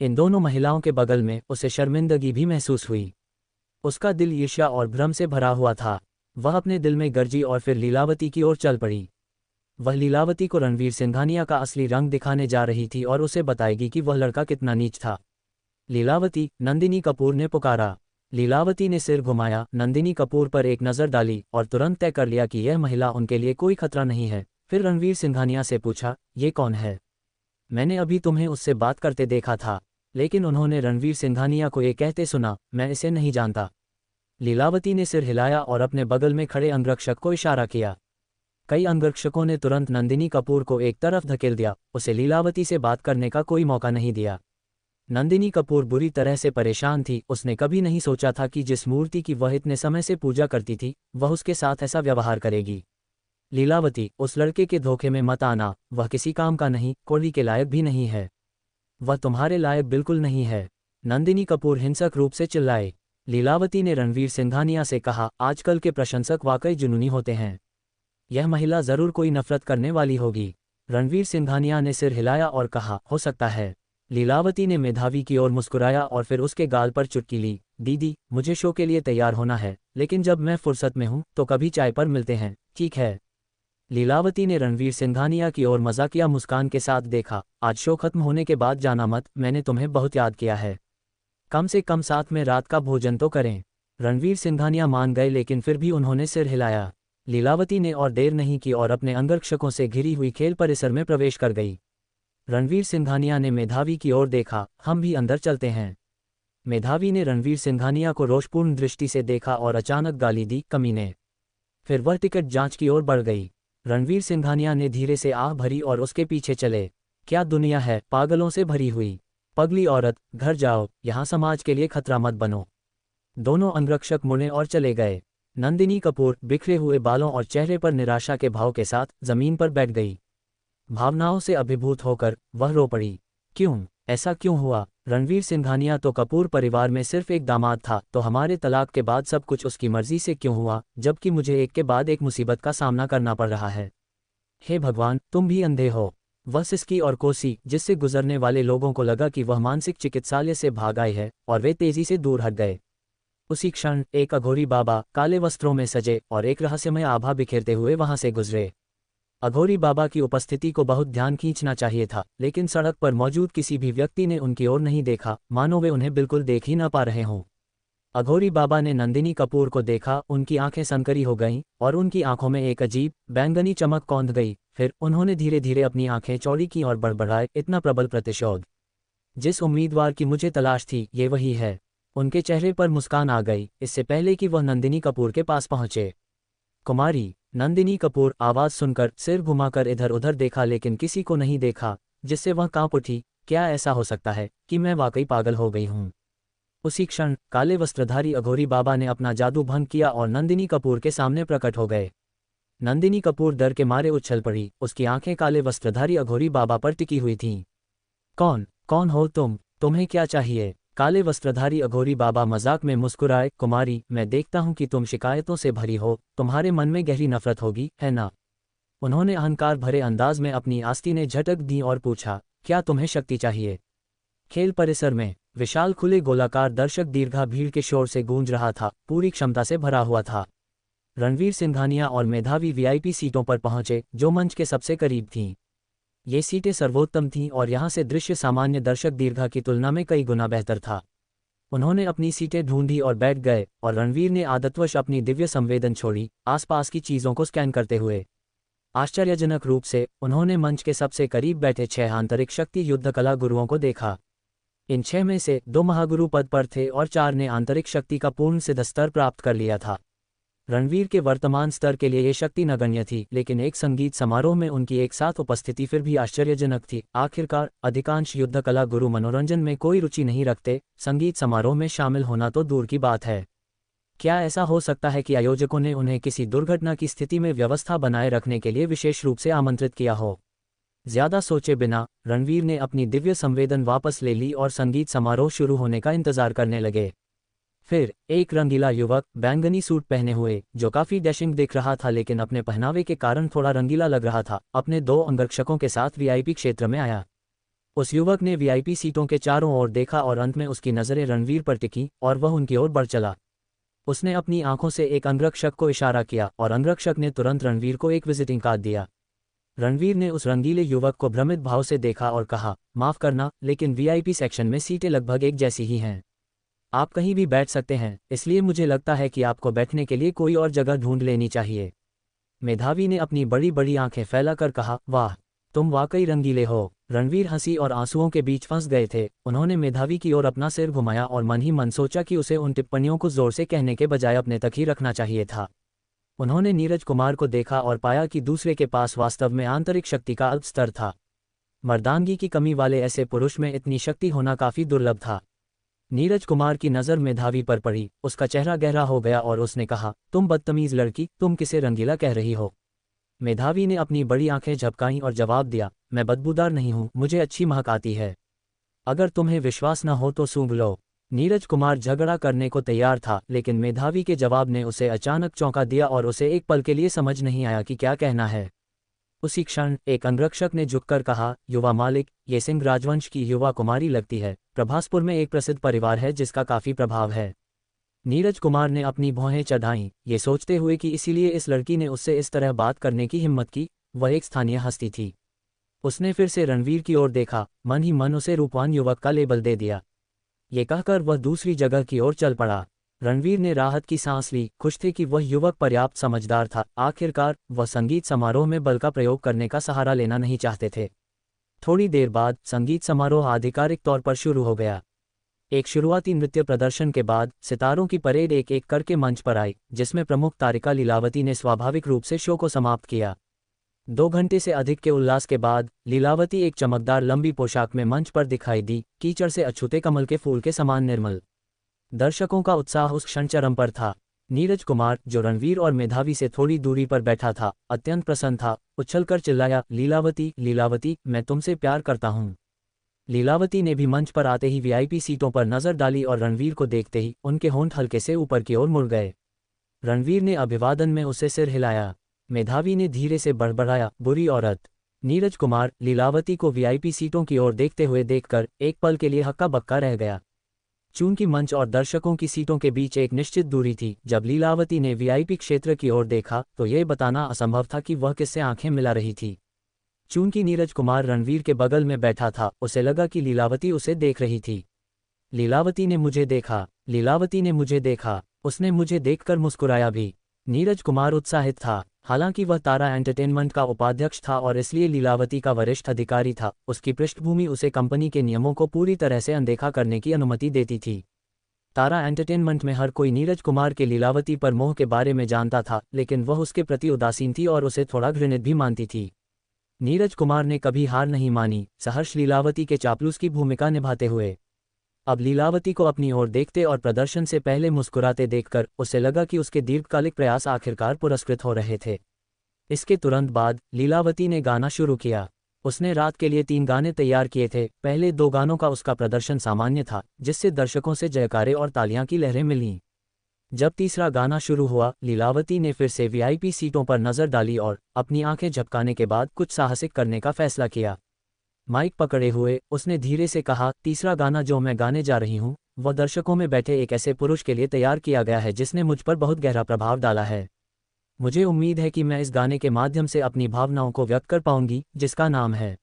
इन दोनों महिलाओं के बगल में उसे शर्मिंदगी भी महसूस हुई। उसका दिल ईर्ष्या और भ्रम से भरा हुआ था। वह अपने दिल में गरजी और फिर लीलावती की ओर चल पड़ी। वह लीलावती को रणवीर सिंघानिया का असली रंग दिखाने जा रही थी और उसे बताएगी कि वह लड़का कितना नीच था। लीलावती, नंदिनी कपूर ने पुकारा। लीलावती ने सिर घुमाया, नंदिनी कपूर पर एक नज़र डाली और तुरंत तय कर लिया कि यह महिला उनके लिए कोई खतरा नहीं है। फिर रणवीर सिंघानिया से पूछा, ये कौन है? मैंने अभी तुम्हें उससे बात करते देखा था। लेकिन उन्होंने रणवीर सिंघानिया को ये कहते सुना, मैं इसे नहीं जानता। लीलावती ने सिर हिलाया और अपने बगल में खड़े अंगरक्षक को इशारा किया। कई अंगरक्षकों ने तुरंत नंदिनी कपूर को एक तरफ धकेल दिया, उसे लीलावती से बात करने का कोई मौका नहीं दिया। नंदिनी कपूर बुरी तरह से परेशान थी। उसने कभी नहीं सोचा था कि जिस मूर्ति की वह इतने समय से पूजा करती थी, वह उसके साथ ऐसा व्यवहार करेगी। लीलावती, उस लड़के के धोखे में मत आना। वह किसी काम का नहीं, कोड़ी के लायक भी नहीं है। वह तुम्हारे लायक बिल्कुल नहीं है। नंदिनी कपूर हिंसक रूप से चिल्लाए। लीलावती ने रणवीर सिंघानिया से कहा, आजकल के प्रशंसक वाकई जुनूनी होते हैं। यह महिला जरूर कोई नफरत करने वाली होगी। रणवीर सिंघानिया ने सिर हिलाया और कहा, हो सकता है। लीलावती ने मेधावी की ओर मुस्कुराया और फिर उसके गाल पर चुटकी ली। दीदी, मुझे शो के लिए तैयार होना है, लेकिन जब मैं फुर्सत में हूं तो कभी चाय पर मिलते हैं, ठीक है? लीलावती ने रणवीर सिंघानिया की ओर मजाकिया मुस्कान के साथ देखा। आज शो खत्म होने के बाद जाना मत, मैंने तुम्हें बहुत याद किया है। कम से कम साथ में रात का भोजन तो करें। रणवीर सिंघानिया मान गए, लेकिन फिर भी उन्होंने सिर हिलाया। लीलावती ने और देर नहीं की और अपने अंगरक्षकों से घिरी हुई खेल परिसर में प्रवेश कर गई। रणवीर सिंघानिया ने मेधावी की ओर देखा, हम भी अंदर चलते हैं। मेधावी ने रणवीर सिंघानिया को रोषपूर्ण दृष्टि से देखा और अचानक गाली दी, कमीने। फिर वह टिकट जांच की ओर बढ़ गई। रणवीर सिंघानिया ने धीरे से आह भरी और उसके पीछे चले। क्या दुनिया है, पागलों से भरी हुई। पगली औरत, घर जाओ, यहाँ समाज के लिए खतरा मत बनो। दोनों अंगरक्षक मुड़े और चले गए। नंदिनी कपूर बिखरे हुए बालों और चेहरे पर निराशा के भाव के साथ जमीन पर बैठ गई। भावनाओं से अभिभूत होकर वह रो पड़ी। क्यों? ऐसा क्यों हुआ? रणवीर सिंघानिया तो कपूर परिवार में सिर्फ एक दामाद था, तो हमारे तलाक के बाद सब कुछ उसकी मर्जी से क्यों हुआ, जबकि मुझे एक के बाद एक मुसीबत का सामना करना पड़ रहा है? हे भगवान, तुम भी अंधे हो। वह सिसकी और कोसी, जिससे गुजरने वाले लोगों को लगा कि वह मानसिक चिकित्सालय से भाग आई है, और वे तेजी से दूर हट गए। उसी क्षण एक अघोरी बाबा काले वस्त्रों में सजे और एक रहस्यमय आभा बिखेरते हुए वहां से गुजरे। अघोरी बाबा की उपस्थिति को बहुत ध्यान खींचना चाहिए था, लेकिन सड़क पर मौजूद किसी भी व्यक्ति ने उनकी ओर नहीं देखा, मानो वे उन्हें बिल्कुल देख ही न पा रहे हों। अघोरी बाबा ने नंदिनी कपूर को देखा, उनकी आंखें सनकरी हो गईं और उनकी आंखों में एक अजीब बैंगनी चमक कौंध गई। फिर उन्होंने धीरे धीरे अपनी आंखें चौड़ी की और बड़बड़ाए, इतना प्रबल प्रतिशोध। जिस उम्मीदवार की मुझे तलाश थी, ये वही है। उनके चेहरे पर मुस्कान आ गई, इससे पहले कि वह नंदिनी कपूर के पास पहुंचे। कुमारी, नंदिनी कपूर आवाज़ सुनकर सिर घुमाकर इधर उधर देखा, लेकिन किसी को नहीं देखा, जिससे वह कांप उठी। क्या ऐसा हो सकता है कि मैं वाकई पागल हो गई हूँ? उसी क्षण काले वस्त्रधारी अघोरी बाबा ने अपना जादू भंग किया और नंदिनी कपूर के सामने प्रकट हो गए। नंदिनी कपूर डर के मारे उछल पड़ी, उसकी आंखें काले वस्त्रधारी अघोरी बाबा पर टिकी हुई थीं। कौन कौन हो तुम? तुम्हें क्या चाहिए? काले वस्त्रधारी अघोरी बाबा मजाक में मुस्कुराए। कुमारी, मैं देखता हूं कि तुम शिकायतों से भरी हो, तुम्हारे मन में गहरी नफरत होगी, है ना? उन्होंने अहंकार भरे अंदाज में अपनी आस्तीनें झटक दी और पूछा, क्या तुम्हें शक्ति चाहिए? खेल परिसर में विशाल खुले गोलाकार दर्शक दीर्घा भीड़ के शोर से गूंज रहा था, पूरी क्षमता से भरा हुआ था। रणवीर सिंघानिया और मेधावी वीआईपी सीटों पर पहुंचे, जो मंच के सबसे करीब थीं। ये सीटें सर्वोत्तम थीं और यहां से दृश्य सामान्य दर्शक दीर्घा की तुलना में कई गुना बेहतर था। उन्होंने अपनी सीटें ढूंढी और बैठ गए, और रणवीर ने आदतवश अपनी दिव्य संवेदन छोड़ी, आसपास की चीज़ों को स्कैन करते हुए। आश्चर्यजनक रूप से उन्होंने मंच के सबसे करीब बैठे 6 आंतरिक शक्ति युद्ध कला गुरुओं को देखा। इन 6 में से 2 महागुरु पद पर थे और 4 ने आंतरिक शक्ति का पूर्ण सिद्ध स्तर प्राप्त कर लिया था। रणवीर के वर्तमान स्तर के लिए ये शक्ति नगण्य थी, लेकिन एक संगीत समारोह में उनकी एक साथ उपस्थिति फिर भी आश्चर्यजनक थी। आखिरकार अधिकांश युद्ध कला गुरु मनोरंजन में कोई रुचि नहीं रखते, संगीत समारोह में शामिल होना तो दूर की बात है। क्या ऐसा हो सकता है कि आयोजकों ने उन्हें किसी दुर्घटना की स्थिति में व्यवस्था बनाए रखने के लिए विशेष रूप से आमंत्रित किया हो? ज्यादा सोचे बिना रणवीर ने अपनी दिव्य संवेदन वापस ले ली और संगीत समारोह शुरू होने का इंतजार करने लगे। फिर एक रंगीला युवक, बैंगनी सूट पहने हुए, जो काफी डैशिंग दिख रहा था लेकिन अपने पहनावे के कारण थोड़ा रंगीला लग रहा था, अपने 2 अंगरक्षकों के साथ वीआईपी क्षेत्र में आया। उस युवक ने वीआईपी सीटों के चारों ओर देखा और अंत में उसकी नजरें रणवीर पर टिकी और वह उनकी ओर बढ़ चला। उसने अपनी आंखों से एक अंगरक्षक को इशारा किया और अंगरक्षक ने तुरंत रणवीर को एक विजिटिंग कार्ड दिया। रणवीर ने उस रंगीले युवक को भ्रमित भाव से देखा और कहा, माफ करना, लेकिन वीआईपी सेक्शन में सीटें लगभग एक जैसी ही हैं। आप कहीं भी बैठ सकते हैं, इसलिए मुझे लगता है कि आपको बैठने के लिए कोई और जगह ढूंढ लेनी चाहिए। मेधावी ने अपनी बड़ी बड़ी आंखें फैलाकर कहा, वाह, तुम वाकई रंगीले हो। रणवीर हंसी और आंसुओं के बीच फंस गए थे। उन्होंने मेधावी की ओर अपना सिर घुमाया और मन ही मन सोचा कि उसे उन टिप्पणियों को जोर से कहने के बजाय अपने तक ही रखना चाहिए था। उन्होंने नीरज कुमार को देखा और पाया कि दूसरे के पास वास्तव में आंतरिक शक्ति का अल्प स्तर था। मर्दानगी की कमी वाले ऐसे पुरुष में इतनी शक्ति होना काफी दुर्लभ था। नीरज कुमार की नज़र मेधावी पर पड़ी, उसका चेहरा गहरा हो गया और उसने कहा, तुम बदतमीज लड़की, तुम किसे रंगीला कह रही हो? मेधावी ने अपनी बड़ी आंखें झपकाईं और जवाब दिया, मैं बदबूदार नहीं हूं, मुझे अच्छी महक आती है। अगर तुम्हें विश्वास न हो तो सूंघ लो। नीरज कुमार झगड़ा करने को तैयार था, लेकिन मेधावी के जवाब ने उसे अचानक चौंका दिया और उसे एक पल के लिए समझ नहीं आया कि क्या कहना है। उसी क्षण एक अंगरक्षक ने झुककर कहा, युवा मालिक, ये सिंह राजवंश की युवा कुमारी लगती है। प्रभासपुर में एक प्रसिद्ध परिवार है जिसका काफी प्रभाव है। नीरज कुमार ने अपनी भौहें चढ़ाईं, ये सोचते हुए कि इसीलिए इस लड़की ने उससे इस तरह बात करने की हिम्मत की। वह एक स्थानीय हस्ती थी। उसने फिर से रणवीर की ओर देखा, मन ही मन उसे रूपवान युवक का लेबल दे दिया। ये कहकर वह दूसरी जगह की ओर चल पड़ा। रणवीर ने राहत की सांस ली, खुश थे कि वह युवक पर्याप्त समझदार था। आखिरकार वह संगीत समारोह में बल का प्रयोग करने का सहारा लेना नहीं चाहते थे। थोड़ी देर बाद संगीत समारोह आधिकारिक तौर पर शुरू हो गया। एक शुरुआती नृत्य प्रदर्शन के बाद सितारों की परेड एक एक करके मंच पर आई, जिसमें प्रमुख तारिका लीलावती ने स्वाभाविक रूप से शो को समाप्त किया। 2 घंटे से अधिक के उल्लास के बाद लीलावती एक चमकदार लंबी पोशाक में मंच पर दिखाई दी, कीचड़ से अछूते कमल के फूल के समान निर्मल। दर्शकों का उत्साह उस क्षण चरम पर था। नीरज कुमार, जो रणवीर और मेधावी से थोड़ी दूरी पर बैठा था, अत्यंत प्रसन्न था। उछलकर चिल्लाया, लीलावती, लीलावती, मैं तुमसे प्यार करता हूँ। लीलावती ने भी मंच पर आते ही वीआईपी सीटों पर नजर डाली और रणवीर को देखते ही उनके होंठ हल्के से ऊपर की ओर मुड़ गए। रणवीर ने अभिवादन में उसे सिर हिलाया। मेधावी ने धीरे से बड़बड़ाया, बुरी औरत। नीरज कुमार लीलावती को वीआईपी सीटों की ओर देखते हुए देखकर एक पल के लिए हक्का बक्का रह गया। चूंकि मंच और दर्शकों की सीटों के बीच एक निश्चित दूरी थी, जब लीलावती ने वीआईपी क्षेत्र की ओर देखा तो यह बताना असंभव था कि वह किससे आंखें मिला रही थी। चूंकि नीरज कुमार रणवीर के बगल में बैठा था, उसे लगा कि लीलावती उसे देख रही थी। लीलावती ने मुझे देखा, लीलावती ने मुझे देखा, उसने मुझे देखकर मुस्कुराया भी। नीरज कुमार उत्साहित था। हालांकि वह तारा एंटरटेनमेंट का उपाध्यक्ष था और इसलिए लीलावती का वरिष्ठ अधिकारी था, उसकी पृष्ठभूमि उसे कंपनी के नियमों को पूरी तरह से अनदेखा करने की अनुमति देती थी। तारा एंटरटेनमेंट में हर कोई नीरज कुमार के लीलावती पर मोह के बारे में जानता था, लेकिन वह उसके प्रति उदासीन थी और उसे थोड़ा घृणित भी मानती थी। नीरज कुमार ने कभी हार नहीं मानी, सहर्ष लीलावती के चापलूस की भूमिका निभाते हुए। अब लीलावती को अपनी ओर देखते और प्रदर्शन से पहले मुस्कुराते देखकर उसे लगा कि उसके दीर्घकालिक प्रयास आखिरकार पुरस्कृत हो रहे थे। इसके तुरंत बाद लीलावती ने गाना शुरू किया। उसने रात के लिए 3 गाने तैयार किए थे। पहले 2 गानों का उसका प्रदर्शन सामान्य था, जिससे दर्शकों से जयकारे और तालियां की लहरें मिलीं। जब तीसरा गाना शुरू हुआ, लीलावती ने फिर से वीआईपी सीटों पर नजर डाली और अपनी आंखें झपकाने के बाद कुछ साहसिक करने का फैसला किया। माइक पकड़े हुए उसने धीरे से कहा, तीसरा गाना जो मैं गाने जा रही हूँ वह दर्शकों में बैठे एक ऐसे पुरुष के लिए तैयार किया गया है जिसने मुझ पर बहुत गहरा प्रभाव डाला है। मुझे उम्मीद है कि मैं इस गाने के माध्यम से अपनी भावनाओं को व्यक्त कर पाऊंगी, जिसका नाम है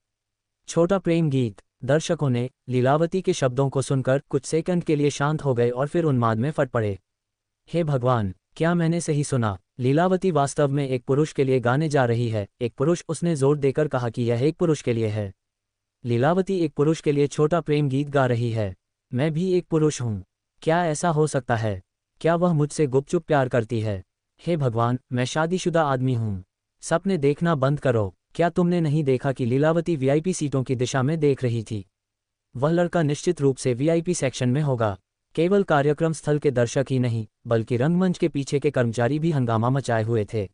छोटा प्रेम गीत। दर्शकों ने लीलावती के शब्दों को सुनकर कुछ सेकंड के लिए शांत हो गए और फिर उन्माद में फट पड़े। हे भगवान, क्या मैंने सही सुना? लीलावती वास्तव में एक पुरुष के लिए गाने जा रही है। एक पुरुष, उसने जोर देकर कहा कि यह एक पुरुष के लिए है। लीलावती एक पुरुष के लिए छोटा प्रेम गीत गा रही है। मैं भी एक पुरुष हूँ। क्या ऐसा हो सकता है? क्या वह मुझसे गुपचुप प्यार करती है? हे भगवान, मैं शादीशुदा आदमी हूँ। सपने देखना बंद करो। क्या तुमने नहीं देखा कि लीलावती वीआईपी सीटों की दिशा में देख रही थी? वह लड़का निश्चित रूप से वीआईपी सेक्शन में होगा। केवल कार्यक्रम स्थल के दर्शक ही नहीं, बल्कि रंगमंच के पीछे के कर्मचारी भी हंगामा मचाए हुए थे।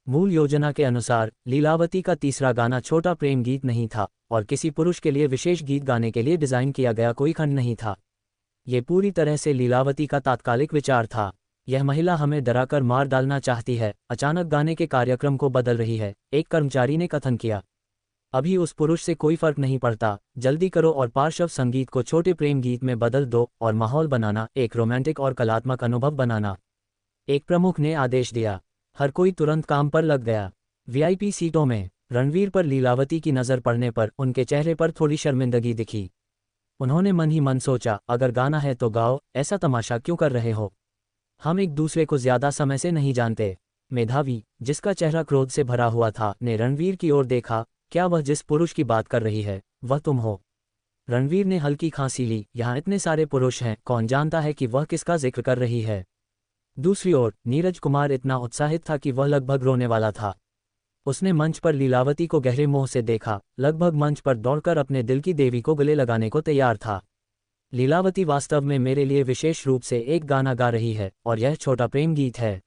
मूल योजना के अनुसार लीलावती का तीसरा गाना छोटा प्रेम गीत नहीं था और किसी पुरुष के लिए विशेष गीत गाने के लिए डिजाइन किया गया कोई खंड नहीं था। ये पूरी तरह से लीलावती का तात्कालिक विचार था। यह महिला हमें डराकर मार डालना चाहती है, अचानक गाने के कार्यक्रम को बदल रही है, एक कर्मचारी ने कथन किया। अभी उस पुरुष से कोई फर्क नहीं पड़ता। जल्दी करो और पार्श्व संगीत को छोटे प्रेम गीत में बदल दो और माहौल बनाना, एक रोमांटिक और कलात्मक अनुभव बनाना। एक प्रमुख ने आदेश दिया। हर कोई तुरंत काम पर लग गया। वीआईपी सीटों में रणवीर पर लीलावती की नज़र पड़ने पर उनके चेहरे पर थोड़ी शर्मिंदगी दिखी। उन्होंने मन ही मन सोचा, अगर गाना है तो गाओ, ऐसा तमाशा क्यों कर रहे हो? हम एक दूसरे को ज्यादा समय से नहीं जानते। मेधावी, जिसका चेहरा क्रोध से भरा हुआ था, ने रणवीर की ओर देखा। क्या वह जिस पुरुष की बात कर रही है वह तुम हो? रणवीर ने हल्की खांसी ली। यहाँ इतने सारे पुरुष हैं, कौन जानता है कि वह किसका जिक्र कर रही है। दूसरी ओर नीरज कुमार इतना उत्साहित था कि वह लगभग रोने वाला था। उसने मंच पर लीलावती को गहरे मोह से देखा, लगभग मंच पर दौड़कर अपने दिल की देवी को गले लगाने को तैयार था। लीलावती वास्तव में मेरे लिए विशेष रूप से एक गाना गा रही है और यह छोटा प्रेम गीत है।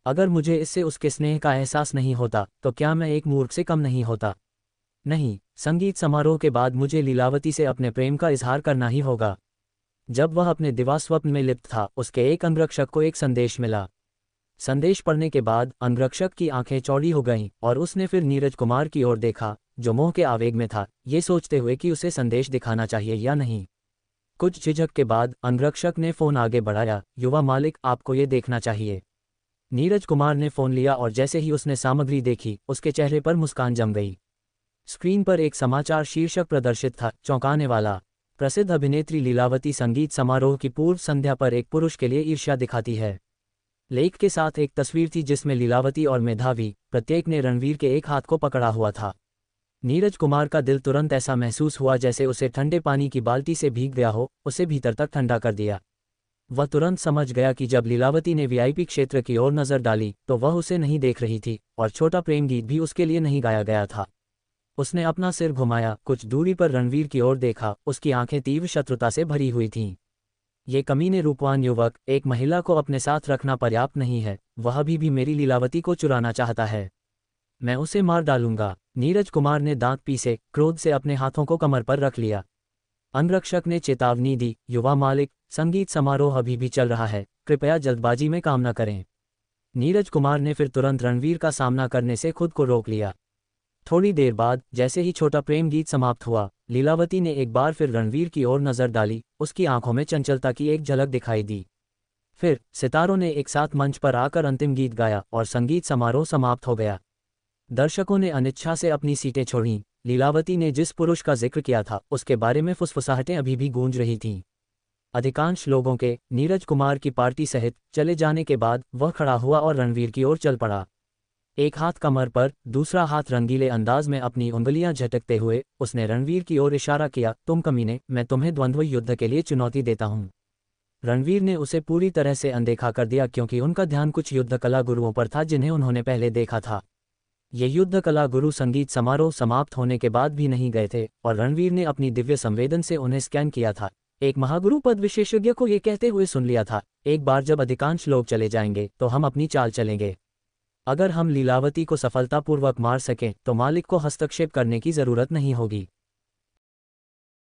अगर मुझे इससे उसके स्नेह का एहसास नहीं होता तो क्या मैं एक मूर्ख से कम नहीं होता? नहीं, संगीत समारोह के बाद मुझे लीलावती से अपने प्रेम का इजहार करना ही होगा। जब वह अपने दिवास्वप्न में लिप्त था, उसके एक अंगरक्षक को एक संदेश मिला। संदेश पढ़ने के बाद अंगरक्षक की आंखें चौड़ी हो गईं और उसने फिर नीरज कुमार की ओर देखा, जो मोह के आवेग में था, ये सोचते हुए कि उसे संदेश दिखाना चाहिए या नहीं। कुछ झिझक के बाद अंगरक्षक ने फोन आगे बढ़ाया। युवा मालिक, आपको ये देखना चाहिए। नीरज कुमार ने फोन लिया और जैसे ही उसने सामग्री देखी, उसके चेहरे पर मुस्कान जम गई। स्क्रीन पर एक समाचार शीर्षक प्रदर्शित था, चौंकाने वाला। प्रसिद्ध अभिनेत्री लीलावती संगीत समारोह की पूर्व संध्या पर एक पुरुष के लिए ईर्ष्या दिखाती है। लेख के साथ एक तस्वीर थी जिसमें लीलावती और मेधावी प्रत्येक ने रणवीर के एक हाथ को पकड़ा हुआ था। नीरज कुमार का दिल तुरंत ऐसा महसूस हुआ जैसे उसे ठंडे पानी की बाल्टी से भीग गया हो, उसे भीतर तक ठंडा कर दिया। वह तुरंत समझ गया कि जब लीलावती ने वीआईपी क्षेत्र की ओर नजर डाली तो वह उसे नहीं देख रही थी और छोटा प्रेम गीत भी उसके लिए नहीं गाया गया था। उसने अपना सिर घुमाया, कुछ दूरी पर रणवीर की ओर देखा। उसकी आंखें तीव्र शत्रुता से भरी हुई थीं। ये कमीने रूपवान युवक, एक महिला को अपने साथ रखना पर्याप्त नहीं है, वह अभी भी मेरी लीलावती को चुराना चाहता है। मैं उसे मार डालूंगा। नीरज कुमार ने दांत पीसे, क्रोध से अपने हाथों को कमर पर रख लिया। अंगरक्षक ने चेतावनी दी, युवा मालिक, संगीत समारोह अभी भी चल रहा है, कृपया जल्दबाजी में काम न करें। नीरज कुमार ने फिर तुरंत रणवीर का सामना करने से खुद को रोक लिया। थोड़ी देर बाद जैसे ही छोटा प्रेम गीत समाप्त हुआ, लीलावती ने एक बार फिर रणवीर की ओर नजर डाली। उसकी आंखों में चंचलता की एक झलक दिखाई दी। फिर सितारों ने एक साथ मंच पर आकर अंतिम गीत गाया और संगीत समारोह समाप्त हो गया। दर्शकों ने अनिच्छा से अपनी सीटें छोड़ीं। लीलावती ने जिस पुरुष का जिक्र किया था उसके बारे में फुसफुसाहटें अभी भी गूंज रही थीं। अधिकांश लोगों के, नीरज कुमार की पार्टी सहित, चले जाने के बाद वह खड़ा हुआ और रणवीर की ओर चल पड़ा। एक हाथ कमर पर, दूसरा हाथ रंगीले अंदाज में अपनी उंगलियां झटकते हुए उसने रणवीर की ओर इशारा किया, तुम कमीने, मैं तुम्हें द्वंद्व युद्ध के लिए चुनौती देता हूं। रणवीर ने उसे पूरी तरह से अनदेखा कर दिया क्योंकि उनका ध्यान कुछ युद्ध कला गुरुओं पर था जिन्हें उन्होंने पहले देखा था। ये युद्ध कला गुरु संगीत समारोह समाप्त होने के बाद भी नहीं गए थे और रणवीर ने अपनी दिव्य संवेदन से उन्हें स्कैन किया था। एक महागुरु पद विशेषज्ञ को ये कहते हुए सुन लिया था, एक बार जब अधिकांश लोग चले जाएंगे तो हम अपनी चाल चलेंगे। अगर हम लीलावती को सफलतापूर्वक मार सकें तो मालिक को हस्तक्षेप करने की जरूरत नहीं होगी।